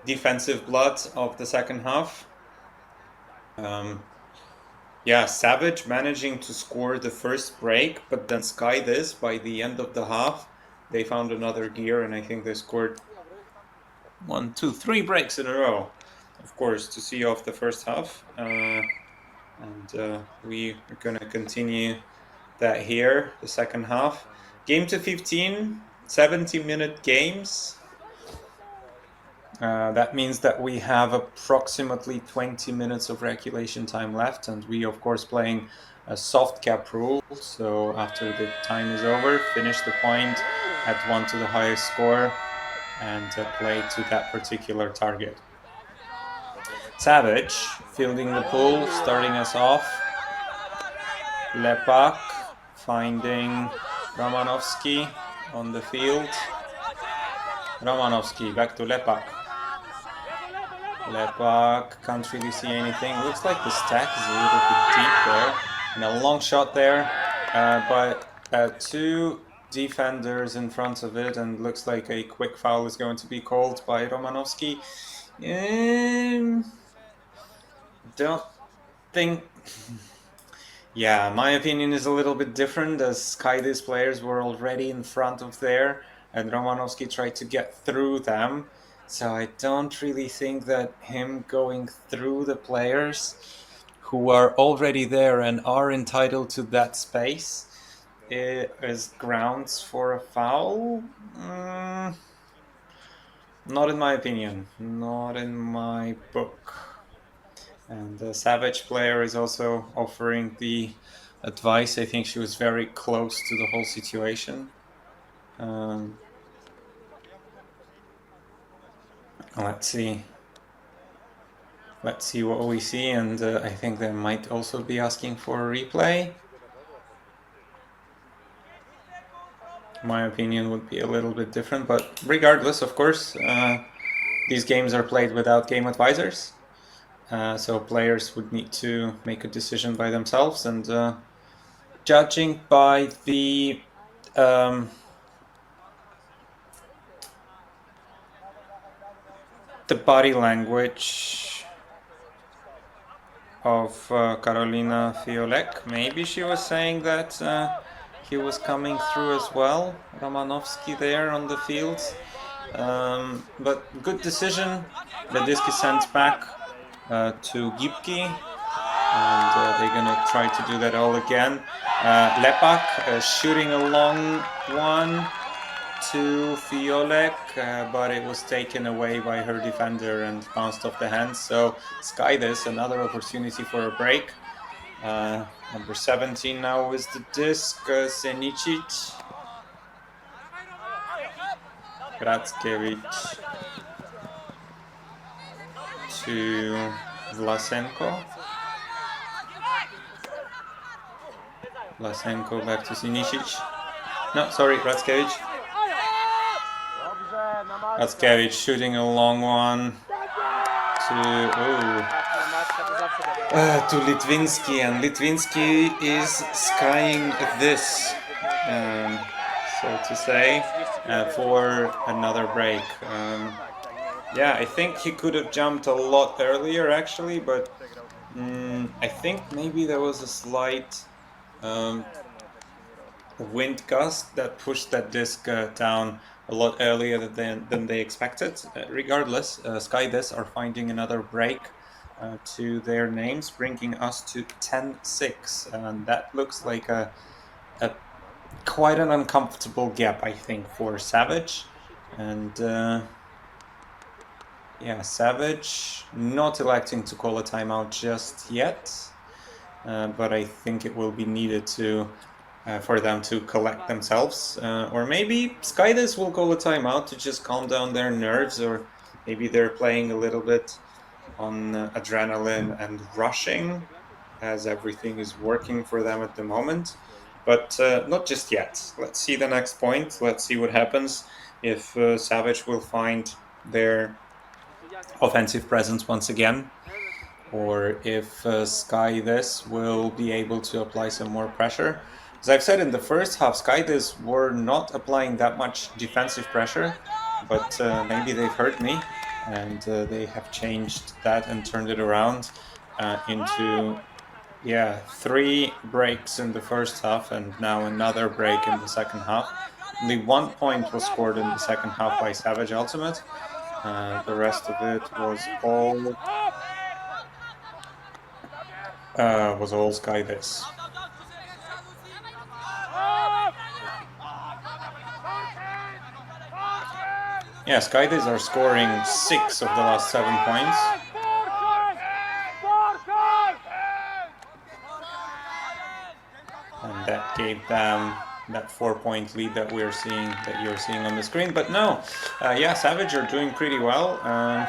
defensive blood of the second half. Yeah, Savage managing to score the first break, but then Skydis by the end of the half, they found another gear, and I think they scored 1, 2, 3 breaks in a row, of course, to see off the first half. And we are going to continue that here, the second half. Game to 15, 70-minute games. That means that we have approximately 20 minutes of regulation time left, and we, of course, playing a soft cap rule. So after the time is over, finish the point at 1 to the highest score and play to that particular target. Savage fielding the pool, starting us off. Lepak finding Romanovsky on the field. Romanovsky back to Lepak. Lepak can't really see anything. Looks like the stack is a little bit deep there. And a long shot there, but 2 defenders in front of it, and looks like a quick foul is going to be called by Romanovsky. Don't think... Yeah, my opinion is a little bit different, as Skydis players were already in front of there, and Romanovsky tried to get through them. So I don't really think that him going through the players who are already there and are entitled to that space is grounds for a foul? Not in my opinion, not in my book. And the Savage player is also offering the advice. I think she was very close to the whole situation. Let's see. Let's see what we see, and I think they might also be asking for a replay. My opinion would be a little bit different, but regardless, of course, these games are played without game advisors, so players would need to make a decision by themselves. And judging by the body language of Carolina Fiolek, maybe she was saying that he was coming through as well, Romanovsky there on the field. But good decision. The disc is sent back to Gipki, and they're gonna try to do that all again. Lepak shooting a long one to Fiolek, but it was taken away by her defender and bounced off the hands. So Skydis, another opportunity for a break. Number 17 now is the disc, Senicic. Grackevich to Vlasenko. Vlasenko back to Sinicic. No, sorry, Grackevich. Grackevich shooting a long one to Litvinsky, and Litvinsky is skying this, so to say, for another break. Yeah, I think he could have jumped a lot earlier, actually, but I think maybe there was a slight wind gust that pushed that disc down a lot earlier than they expected. Regardless, Skydis are finding another break to their names, bringing us to 10-6, and that looks like a quite an uncomfortable gap, I think, for Savage. And yeah, Savage not electing to call a timeout just yet, but I think it will be needed to for them to collect themselves, or maybe Skydis will call a timeout to just calm down their nerves, or maybe they're playing a little bit on adrenaline and rushing, as everything is working for them at the moment. But not just yet. Let's see the next point. Let's see what happens if Savage will find their offensive presence once again, or if Skydis will be able to apply some more pressure. As I've said in the first half, Skydis were not applying that much defensive pressure, but maybe they've heard me, and they have changed that and turned it around into 3 breaks in the first half, and now another break in the second half. Only 1 point was scored in the second half by Savage Ultimate. The rest of it was all Skydis. Yeah, Skydis are scoring 6 of the last 7 points. And that gave them that 4-point lead that you're seeing on the screen. But no, Savage are doing pretty well. An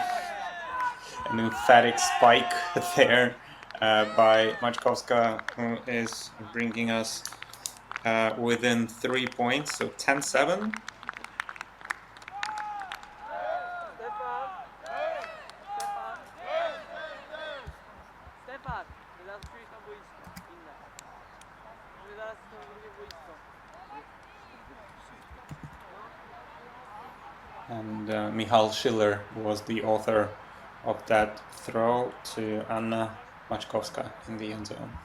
emphatic spike there by Maćkovska, who is bringing us within 3 points, so 10-7. And Michal Schiller was the author of that throw to Anna Maćkovska in the end zone.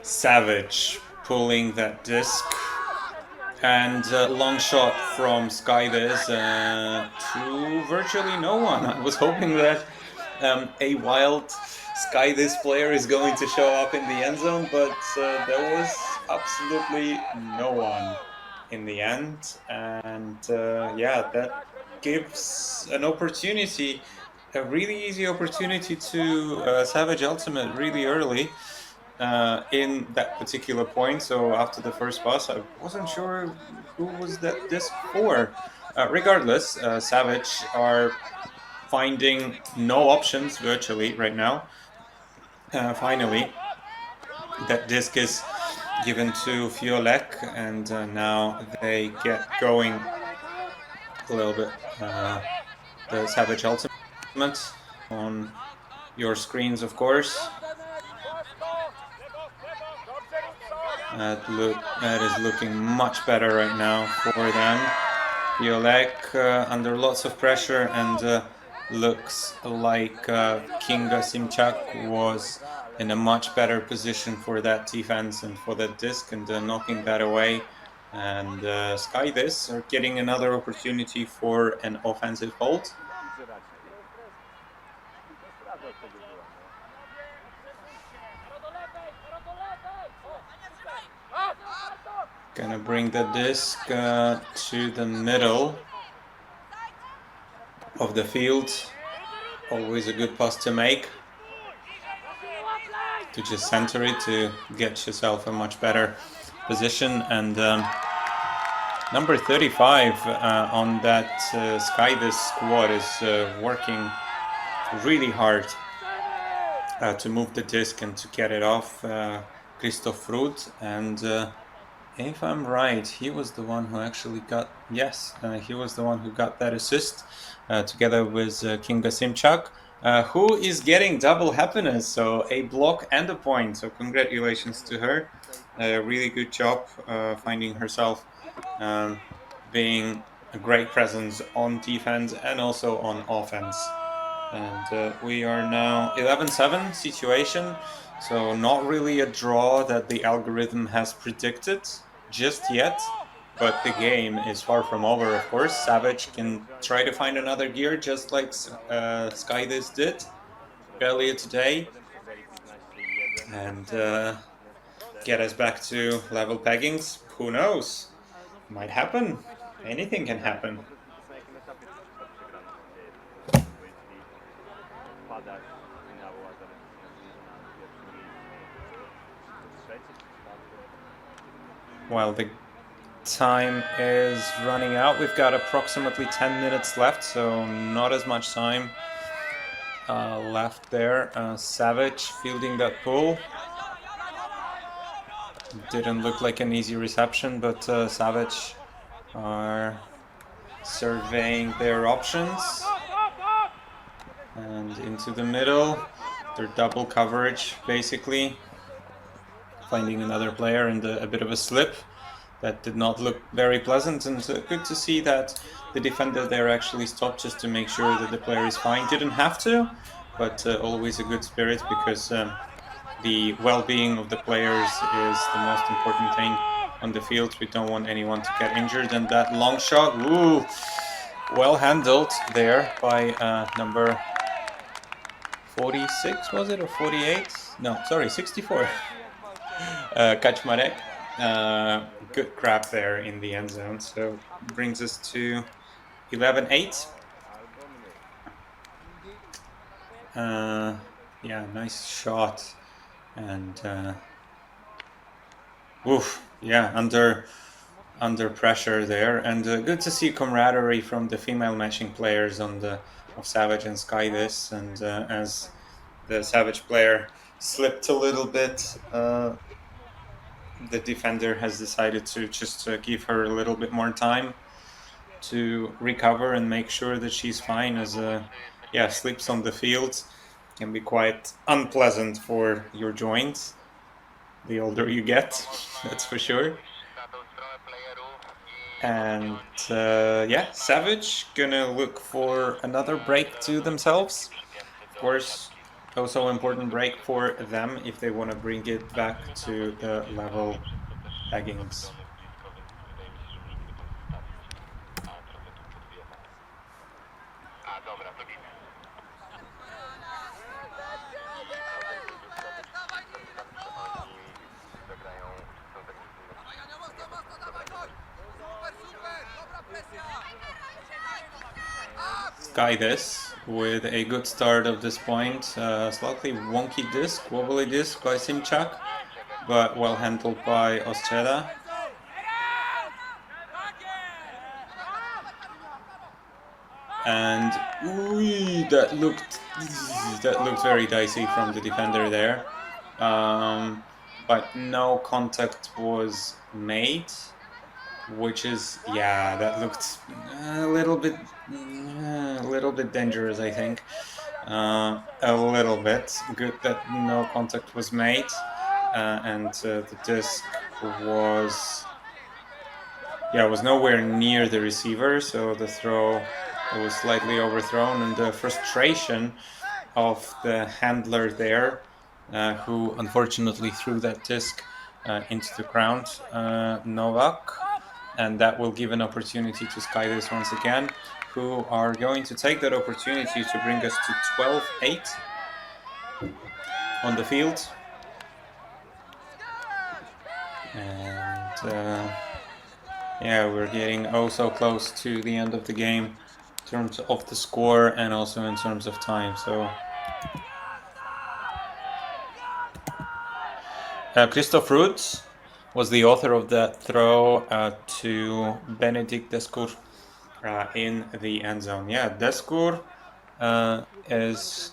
Savage pulling that disc. And long shot from Skydiz to virtually no one. I was hoping that a wild Skydiz player is going to show up in the end zone, but there was absolutely no one in the end. And yeah, that gives an opportunity, a really easy opportunity to Savage Ultimate really early in that particular point. So after the first pass, I wasn't sure who was that disc for. Regardless, Savage are finding no options virtually right now. Finally, that disc is given to Fiolek, and now they get going a little bit. The Savage Ultimate on your screens, of course. That is looking much better right now for them. Fiolek under lots of pressure, and looks like Kinga Simchak was in a much better position for that defense and for that disc, and knocking that away. And Skydiz are getting another opportunity for an offensive hold. Gonna bring the disc to the middle of the field. Always a good pass to make. To just center it to get yourself a much better position. And number 35 on that Skydiz squad is working really hard to move the disc and to get it off. Christoph Ruth, and if I'm right, he was the one who actually got, yes, he was the one who got that assist together with Kinga Simchak, who is getting double happiness, so a block and a point. So congratulations to her. Really good job finding herself being a great presence on defense and also on offense. And we are now 11-7 situation. So not really a draw that the algorithm has predicted just yet, but the game is far from over, of course. Savage can try to find another gear just like Skydiz did earlier today, and get us back to level peggings. Who knows? Might happen. Anything can happen. While the time is running out, we've got approximately 10 minutes left, so not as much time left there. Savage fielding that pull. Didn't look like an easy reception, but Savage are surveying their options. And into the middle, their double coverage basically. Finding another player and a bit of a slip that did not look very pleasant, and good to see that the defender there actually stopped just to make sure that the player is fine. Didn't have to, but always a good spirit, because the well-being of the players is the most important thing on the field. We don't want anyone to get injured. And that long shot, ooh, well handled there by number 46, was it, or 48? No, sorry, 64. Kaczmarek. Good grab there in the end zone. So brings us to 11-8. Yeah, nice shot. And oof, yeah, under pressure there. And good to see camaraderie from the female matching players of Savage and Skydiz. And as the Savage player slipped a little bit, the defender has decided to just give her a little bit more time. to recover and make sure that she's fine, as slips on the field can be quite unpleasant for your joints the older you get, that's for sure. And Savage gonna look for another break to themselves. Of course, also important break for them if they want to bring it back to the level leggings. Sky this with a good start of this point. Slightly wonky disc, wobbly disc by Simchak, but well handled by Ostreda. And that looked very dicey from the defender there. But no contact was made, which is that looked a little bit dangerous, I think. A little bit. Good that no contact was made, and the disc was nowhere near the receiver, so the throw was slightly overthrown, and the frustration of the handler there, who unfortunately threw that disc into the ground, Novak, and that will give an opportunity to Sky this once again, who are going to take that opportunity to bring us to 12-8 on the field. And we're getting so close to the end of the game in terms of the score and also in terms of time. So Christoph Rutz was the author of that throw to Benedikt Descour in the end zone. Descour is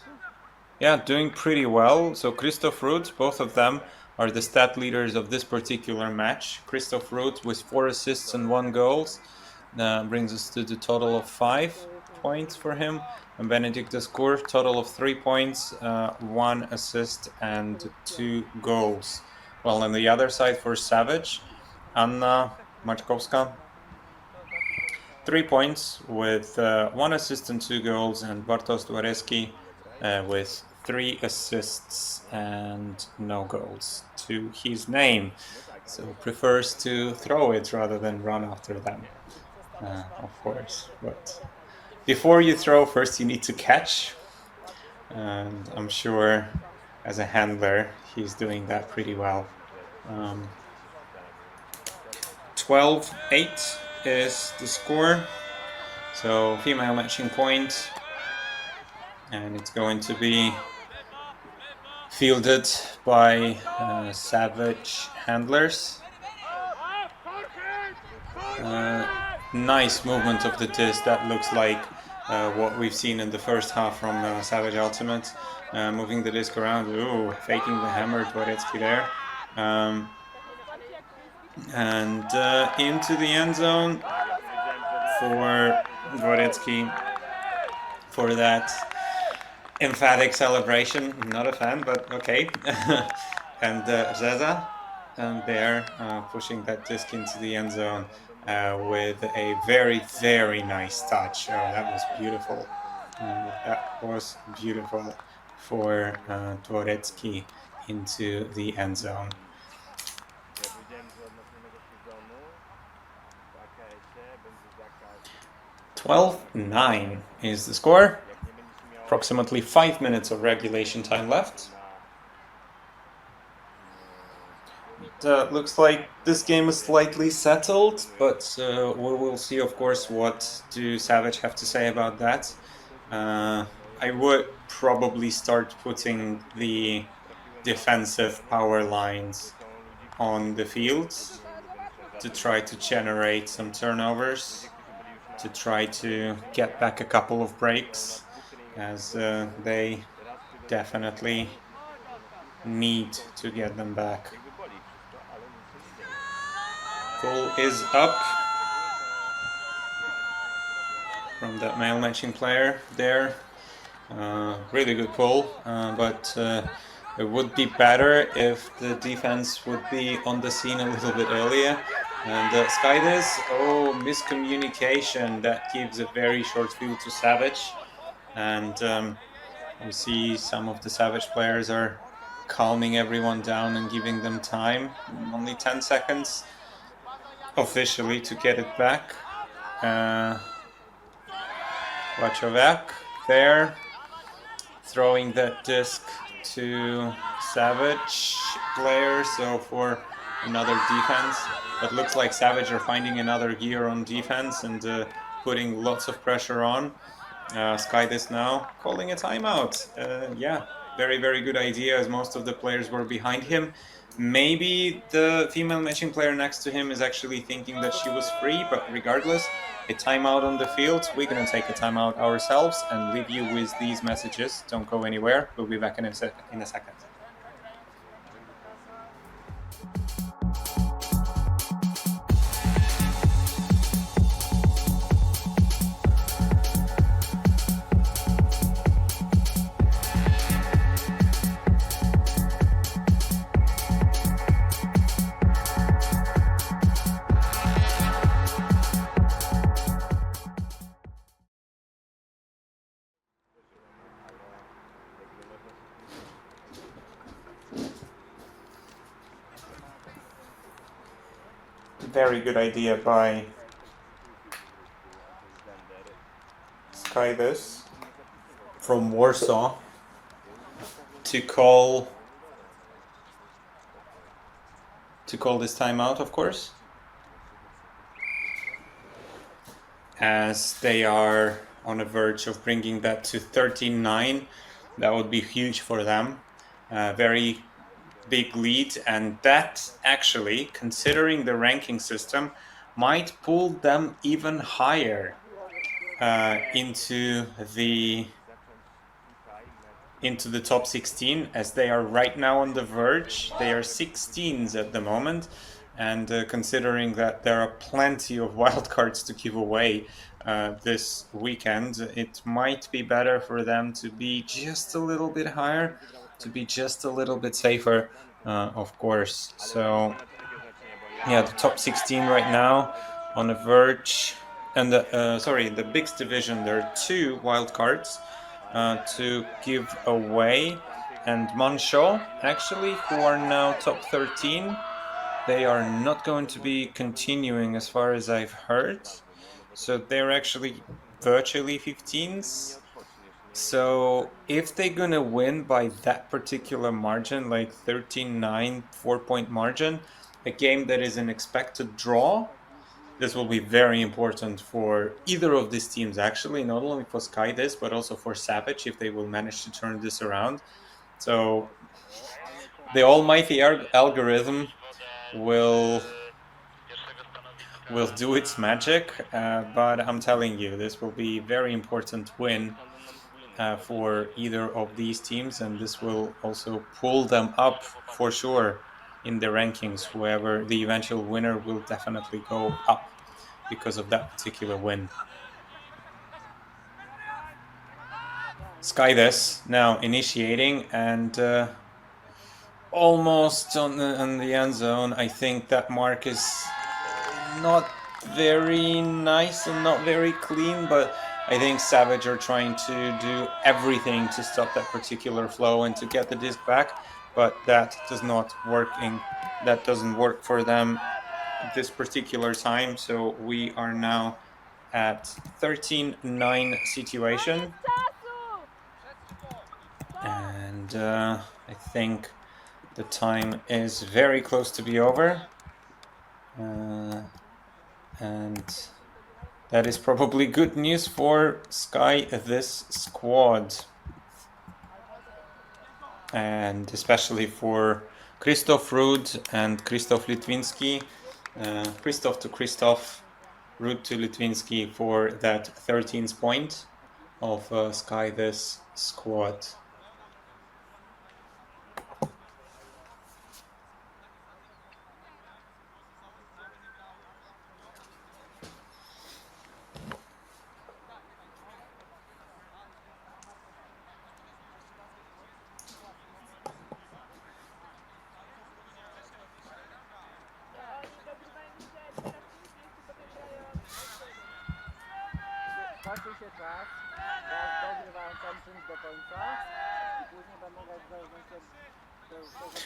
doing pretty well. So Christoph Rutz, both of them are the stat leaders of this particular match. Christoph Rutz with 4 assists and 1 goal brings us to the total of 5 points for him. And Benedikt Descour, total of 3 points, 1 assist and 2 goals. Well, on the other side for Savage, Anna Maczkowska, 3 points with 1 assist and 2 goals, and Bartosz Dwarecki with 3 assists and no goals to his name. So prefers to throw it rather than run after them, of course. But before you throw, first you need to catch. And I'm sure as a handler, he's doing that pretty well. 12-8 is the score. So female matching point. And it's going to be fielded by Savage handlers. Nice movement of the disc. That looks like what we've seen in the first half from Savage Ultimate. Moving the disc around. Ooh, faking the hammer, Dwarecki there. And into the end zone for Dwarecki for that emphatic celebration. I'm not a fan, but okay. And Reza there pushing that disc into the end zone with a very, very nice touch. Oh, that was beautiful. That was beautiful for Dwarecki into the end zone. 12-9 is the score. Approximately 5 minutes of regulation time left. It looks like this game is slightly settled, but we will see, of course, what do Savage have to say about that. I would probably start putting the defensive power lines on the field to try to generate some turnovers, to try to get back a couple of breaks, as they definitely need to get them back. Goal is up. from that male matching player there. Really good pull, but it would be better if the defense would be on the scene a little bit earlier. And Skydis, miscommunication. That gives a very short field to Savage. And we see some of the Savage players are calming everyone down and giving them time. Only 10 seconds officially to get it back. Wachovak there, throwing that disc to Savage player, so for another defense. But looks like Savage are finding another gear on defense and putting lots of pressure on. Skydis now calling a timeout. Yeah, very, very good idea, as most of the players were behind him. Maybe the female matching player next to him is actually thinking that she was free, but regardless, a timeout on the field. We're going to take a timeout ourselves and leave you with these messages. Don't go anywhere. We'll be back in a second. Very good idea by Skydis from Warsaw to call this timeout, of course, as they are on the verge of bringing that to 13-9. That would be huge for them. Very big lead, and that actually, considering the ranking system, might pull them even higher into the top 16, as they are right now on the verge. They are 16s at the moment, and considering that there are plenty of wildcards to give away this weekend, it might be better for them to be just a little bit higher, to be just a little bit safer, of course. So yeah, the top 16 right now on the verge. And the Bigs division, there are 2 wildcards to give away. And Monshaw, actually, who are now top 13, they are not going to be continuing as far as I've heard. So they're actually virtually 15s. So if they're going to win by that particular margin, like 13-9, 4-point margin, a game that is an expected draw, this will be very important for either of these teams, actually, not only for Skydis, but also for Savage, if they will manage to turn this around. So the almighty algorithm will do its magic, but I'm telling you, this will be a very important win for either of these teams, and this will also pull them up for sure in the rankings. Whoever the eventual winner will definitely go up because of that particular win. Skydis now initiating and almost on the end zone. I think that mark is not very nice and not very clean, but I think Savage are trying to do everything to stop that particular flow and to get the disc back, but that doesn't work for them this particular time. So we are now at 13-9 situation, and I think the time is very close to be over, and that is probably good news for Sky this squad, and especially for Krzysztof Rud and Krzysztof Litwinski. Krzysztof to Krzysztof, Rud to Litwinski for that 13th point of Sky this squad.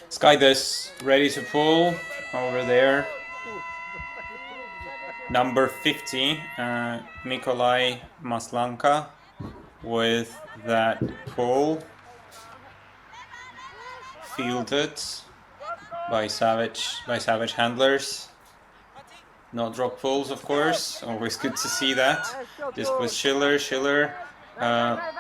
Sky this, ready to pull over there. Number 50, Nikolai Maslanka with that pull. Fielded by Savage handlers. Not drop pulls, of course. Always good to see that. This was Schiller.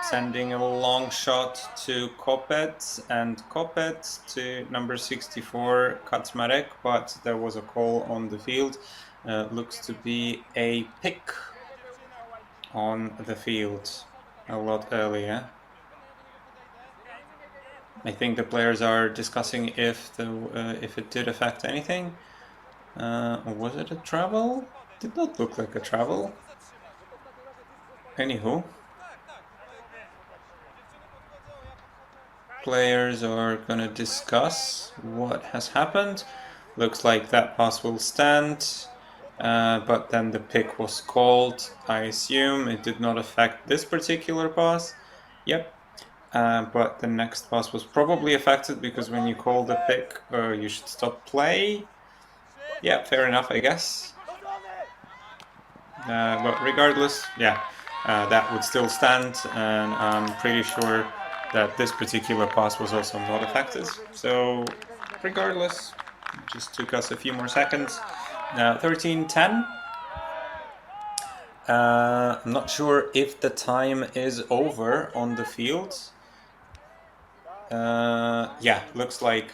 Sending a long shot to Kopet, and Kopet to number 64 Kaczmarek, but there was a call on the field. Looks to be a pick on the field a lot earlier. I think the players are discussing if it did affect anything. Was it a travel? Did not look like a travel. Anywho, players are gonna discuss what has happened. Looks like that pass will stand, but then the pick was called. I assume it did not affect this particular pass. Yep. But the next pass was probably affected because when you call the pick, you should stop play. Yeah, fair enough, I guess. But regardless, yeah, that would still stand, and I'm pretty sure that this particular pass was also not affected. So, regardless, it just took us a few more seconds. 13-10. I'm not sure if the time is over on the field. Yeah, looks like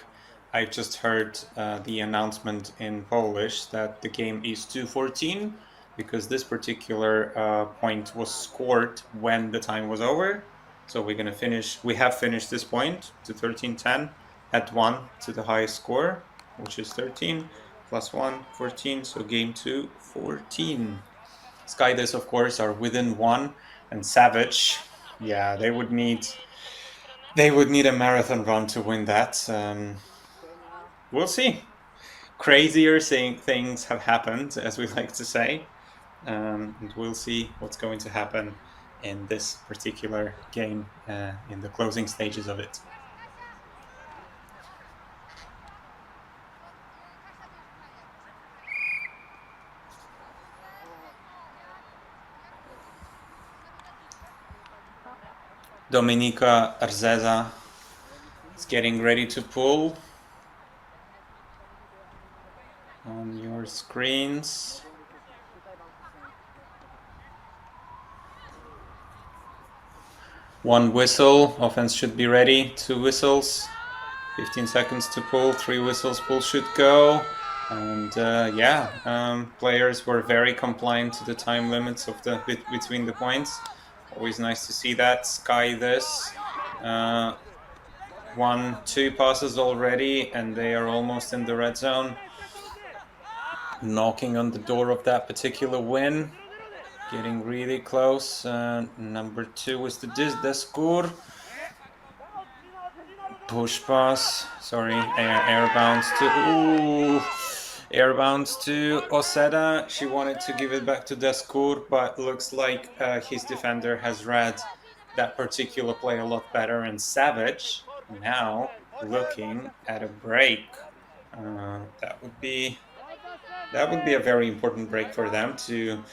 I just heard the announcement in Polish that the game is 2-14 because this particular point was scored when the time was over. So we're gonna finish. We have finished this point to 13-10, add 1 to the highest score, which is 13 plus 1, 14. So game 2, 14. Skydis, of course, are within 1, and Savage, yeah, they would need a marathon run to win that. We'll see. Crazier things have happened, as we like to say, and we'll see what's going to happen in this particular game in the closing stages of it. Dominika Arzeza is getting ready to pull on your screens. One whistle, offense should be ready. 2 whistles, 15 seconds to pull, 3 whistles, pull should go. And players were very compliant to the time limits of the between the points. Always nice to see that. Sky this. 1-2 passes already, and they are almost in the red zone. Knocking on the door of that particular win. Getting really close. Number 2 is the Deskur. Push pass. Sorry, air bounce to Oseda. She wanted to give it back to Deskur, but looks like his defender has read that particular play a lot better. And Savage now looking at a break. That would be a very important break for them to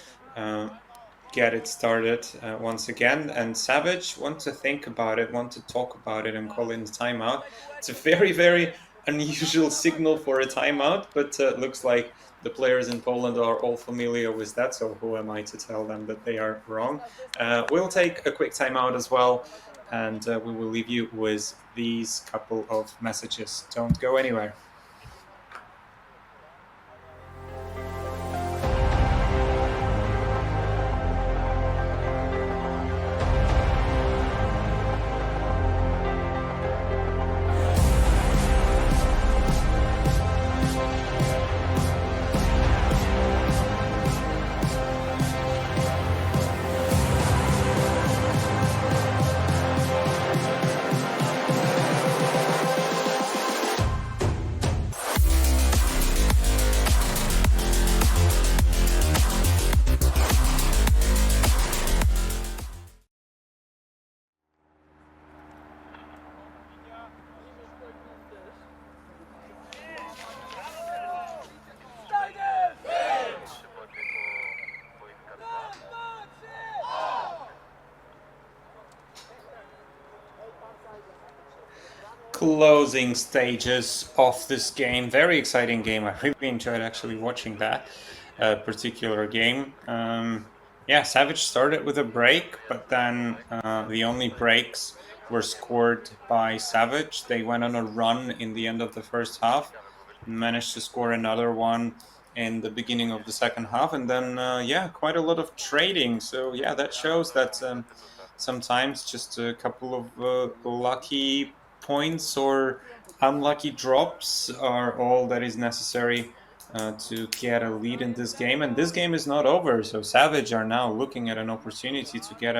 get it started once again. And Savage want to think about it, want to talk about it, and call in the timeout. It's a very, very unusual signal for a timeout, but looks like the players in Poland are all familiar with that, so who am I to tell them that they are wrong? We'll take a quick timeout as well, and we will leave you with these couple of messages. Don't go anywhere. closing stages of this game. Very exciting game. I really enjoyed actually watching that particular game. Yeah, Savage started with a break, but then the only breaks were scored by Savage. They went on a run in the end of the first half, managed to score another one in the beginning of the second half, and then yeah, quite a lot of trading. So yeah, that shows that sometimes just a couple of lucky points or unlucky drops are all that is necessary to get a lead in this game. And this game is not over, so Savage are now looking at an opportunity to get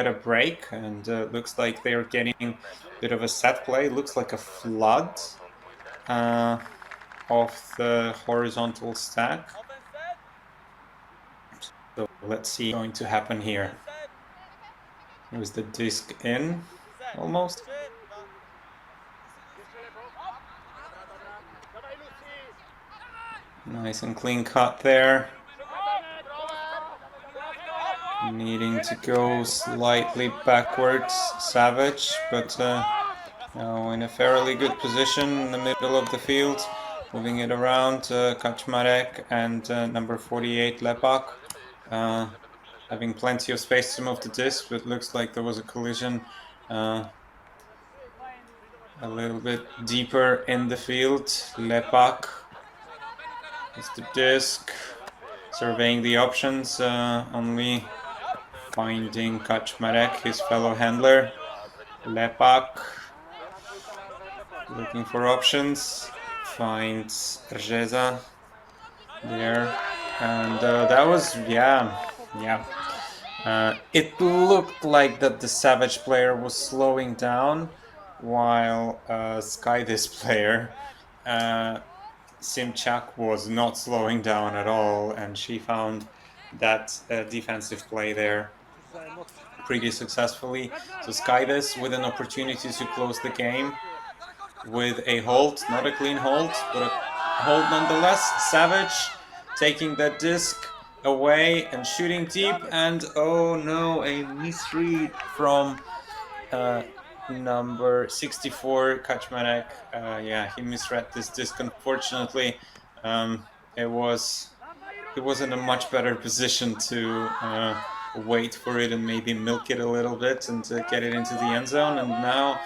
a break, and looks like they're getting a bit of a set play. Looks like a flood of the horizontal stack. So let's see what's going to happen here. There's the disc in almost. Nice and clean cut there. Needing to go slightly backwards, Savage, but now in a fairly good position in the middle of the field. Moving it around, Kaczmarek and number 48, Lepak. Having plenty of space to move the disc, but looks like there was a collision a little bit deeper in the field. Lepak is the disc, surveying the options, only finding Kaczmarek, his fellow handler. Lepak looking for options, finds Rzeza there, and that was, yeah. It looked like that the Savage player was slowing down, while Sky this player, Simchak, was not slowing down at all, and she found that defensive play there pretty successfully. So Sky this with an opportunity to close the game with a hold, not a clean hold, but a hold nonetheless. Savage taking that disc away and shooting deep, and oh no, a misread from number 64, Kaczmarek. Yeah, he misread this disc, unfortunately. He was in a much better position to wait for it and maybe milk it a little bit and get it into the end zone, and now,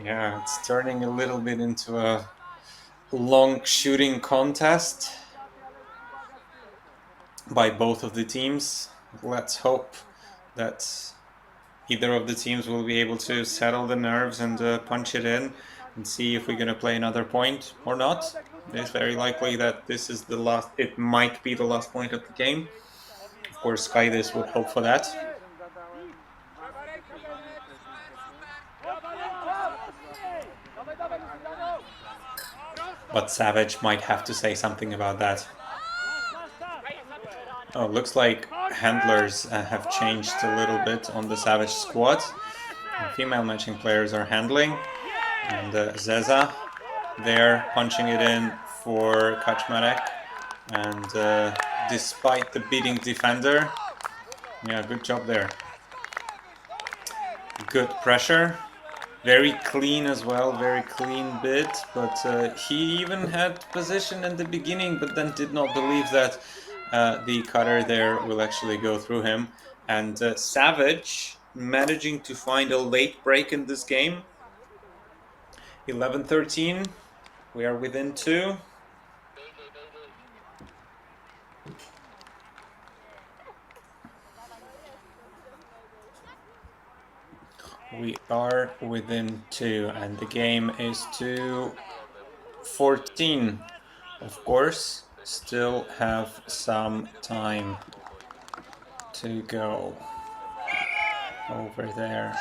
yeah, it's turning a little bit into a long shooting contest by both of the teams. Let's hope that either of the teams will be able to settle the nerves and punch it in and see if we're going to play another point or not. It's very likely that this is the last, it might be the last point of the game. Of course, Sky this would hope for that. But Savage might have to say something about that. Oh, looks like handlers have changed a little bit on the Savage squad. Female matching players are handling, and Zeza there punching it in for Kaczmarek, and despite the beating defender, yeah, good job there. Good pressure, very clean as well, very clean bid, but he even had position in the beginning, but then did not believe that the cutter there will actually go through him. And Savage managing to find a late break in this game. 11-13, we are within 2. We are within 2, and the game is 2-14. Of course, still have some time to go over there.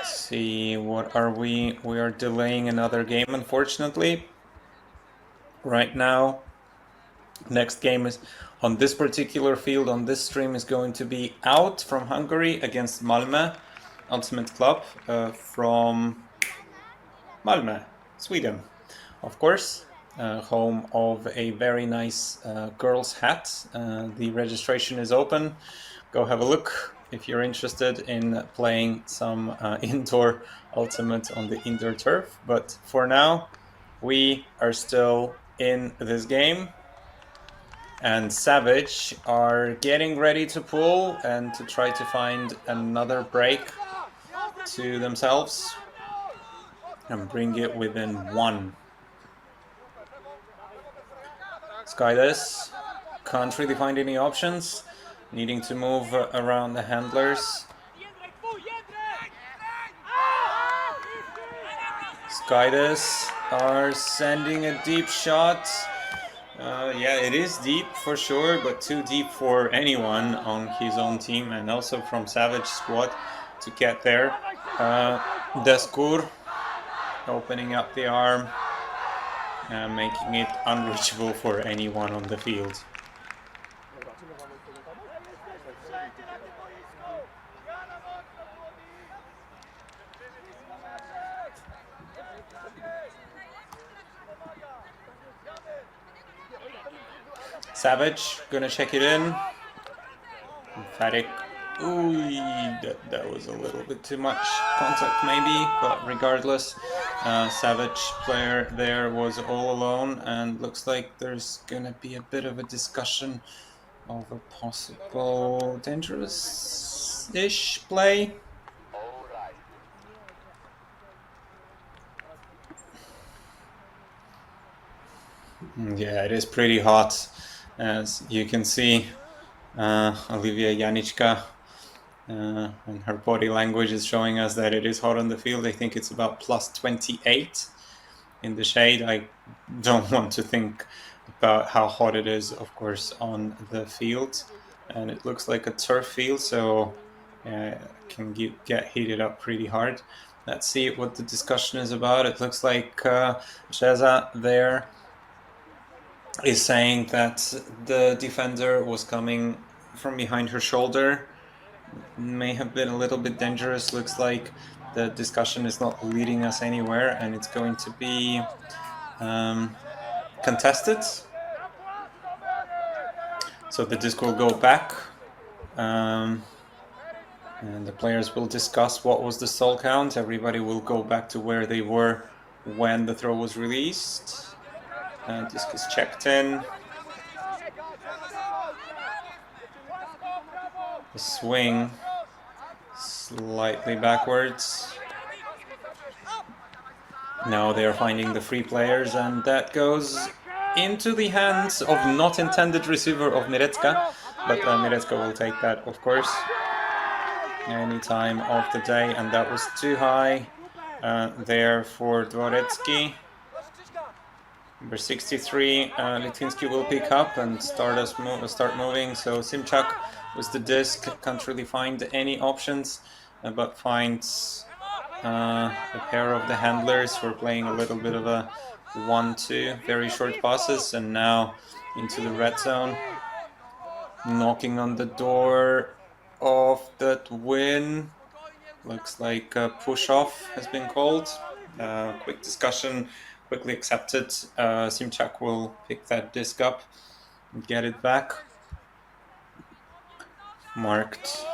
See, what are we? We are delaying another game, unfortunately. Right now, next game is on this particular field, on this stream, is going to be out from Hungary against Malmö Ultimate Club from Malmö, Sweden. Of course, home of a very nice girls' hat. The registration is open. Go have a look. if you're interested in playing some indoor ultimate on the indoor turf. But for now, we are still in this game. And Savage are getting ready to pull and to try to find another break to themselves and bring it within one. Skyless can't really find any options, needing to move around the handlers. Skyless are sending a deep shot. Yeah, it is deep for sure, but too deep for anyone on his own team and also from Savage squad to get there. Deskur opening up the arm and making it unreachable for anyone on the field. Savage gonna check it in. Emphatic. Ooh, that was a little bit too much contact maybe, but regardless, Savage player there was all alone, and looks like there's gonna be a bit of a discussion of a possible dangerous-ish play. Yeah, it is pretty hot, as you can see. Olivia Janiczka and her body language is showing us that it is hot on the field. I think it's about plus 28 in the shade. I don't want to think about how hot it is, of course, on the field. And it looks like a turf field, so it can get heated up pretty hard. Let's see what the discussion is about. It looks like Sheza there is saying that the defender was coming from behind her shoulder. May have been a little bit dangerous. Looks like the discussion is not leading us anywhere, and it's going to be contested. So the disc will go back, and the players will discuss what was the stall count. Everybody will go back to where they were when the throw was released. Disc is checked in. The swing slightly backwards. Now they are finding the free players, and that goes into the hands of not intended receiver of Mirecka, but Mirecka will take that, of course, any time of the day, and that was too high there for Dworecki. Number 63, Litinsky will pick up and start moving. So Simchak with the disc, can't really find any options, but finds a pair of the handlers who are playing a little bit of a 1-2, very short passes, and now into the red zone. Knocking on the door of that win. Looks like a push-off has been called. Quick discussion, quickly accepted. Simchak will pick that disc up and get it back. Marked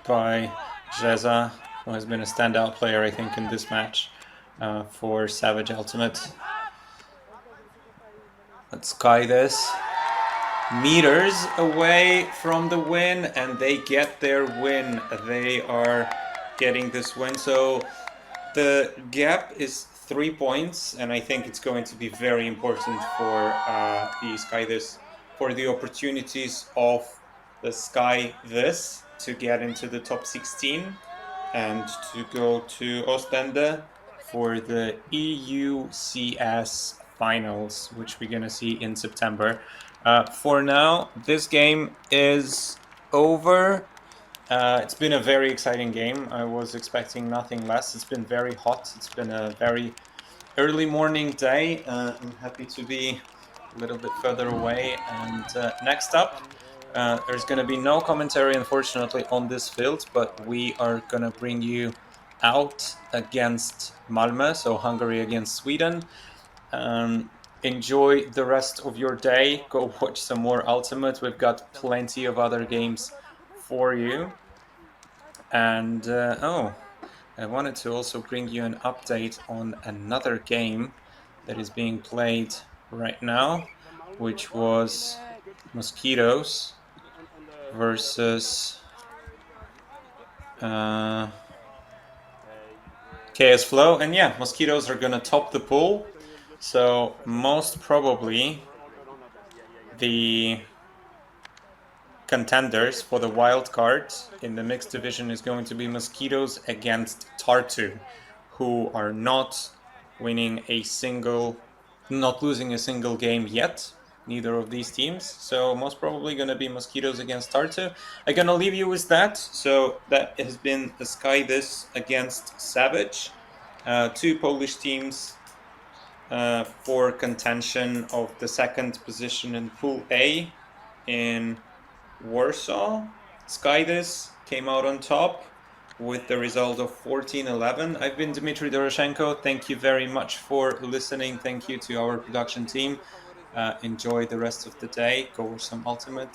by Jeza, who has been a standout player, I think, in this match for Savage Ultimate. Let's sky this. Meters away from the win, and they get their win. They are getting this win. So the gap is 3 points, and I think it's going to be very important for the Sky This, for the opportunities of the Sky This to get into the top 16 and to go to Ostende for the EUCS finals, which we're going to see in September. For now, this game is over. It's been a very exciting game. I was expecting nothing less. It's been very hot. It's been a very early morning day. I'm happy to be a little bit further away. And next up, there's going to be no commentary, unfortunately, on this field, but we are going to bring you out against Malmö, so Hungary against Sweden. Enjoy the rest of your day. Go watch some more Ultimate. We've got plenty of other games for you. And I wanted to also bring you an update on another game that is being played right now, which was Mosquitoes versus KS Flow. And yeah, Mosquitoes are going to top the pool. So most probably the contenders for the wild card in the mixed division is going to be Mosquitoes against Tartu, who are not losing a single game yet, neither of these teams. So most probably going to be Mosquitoes against Tartu. I'm going to leave you with that. So that has been a Sky This against Savage, two Polish teams for contention of the second position in Pool A in Warsaw. Skydis came out on top with the result of 14-11. I've been Dmitry Doroshenko. Thank you very much for listening. Thank you to our production team. Enjoy the rest of the day. Go watch some Ultimate.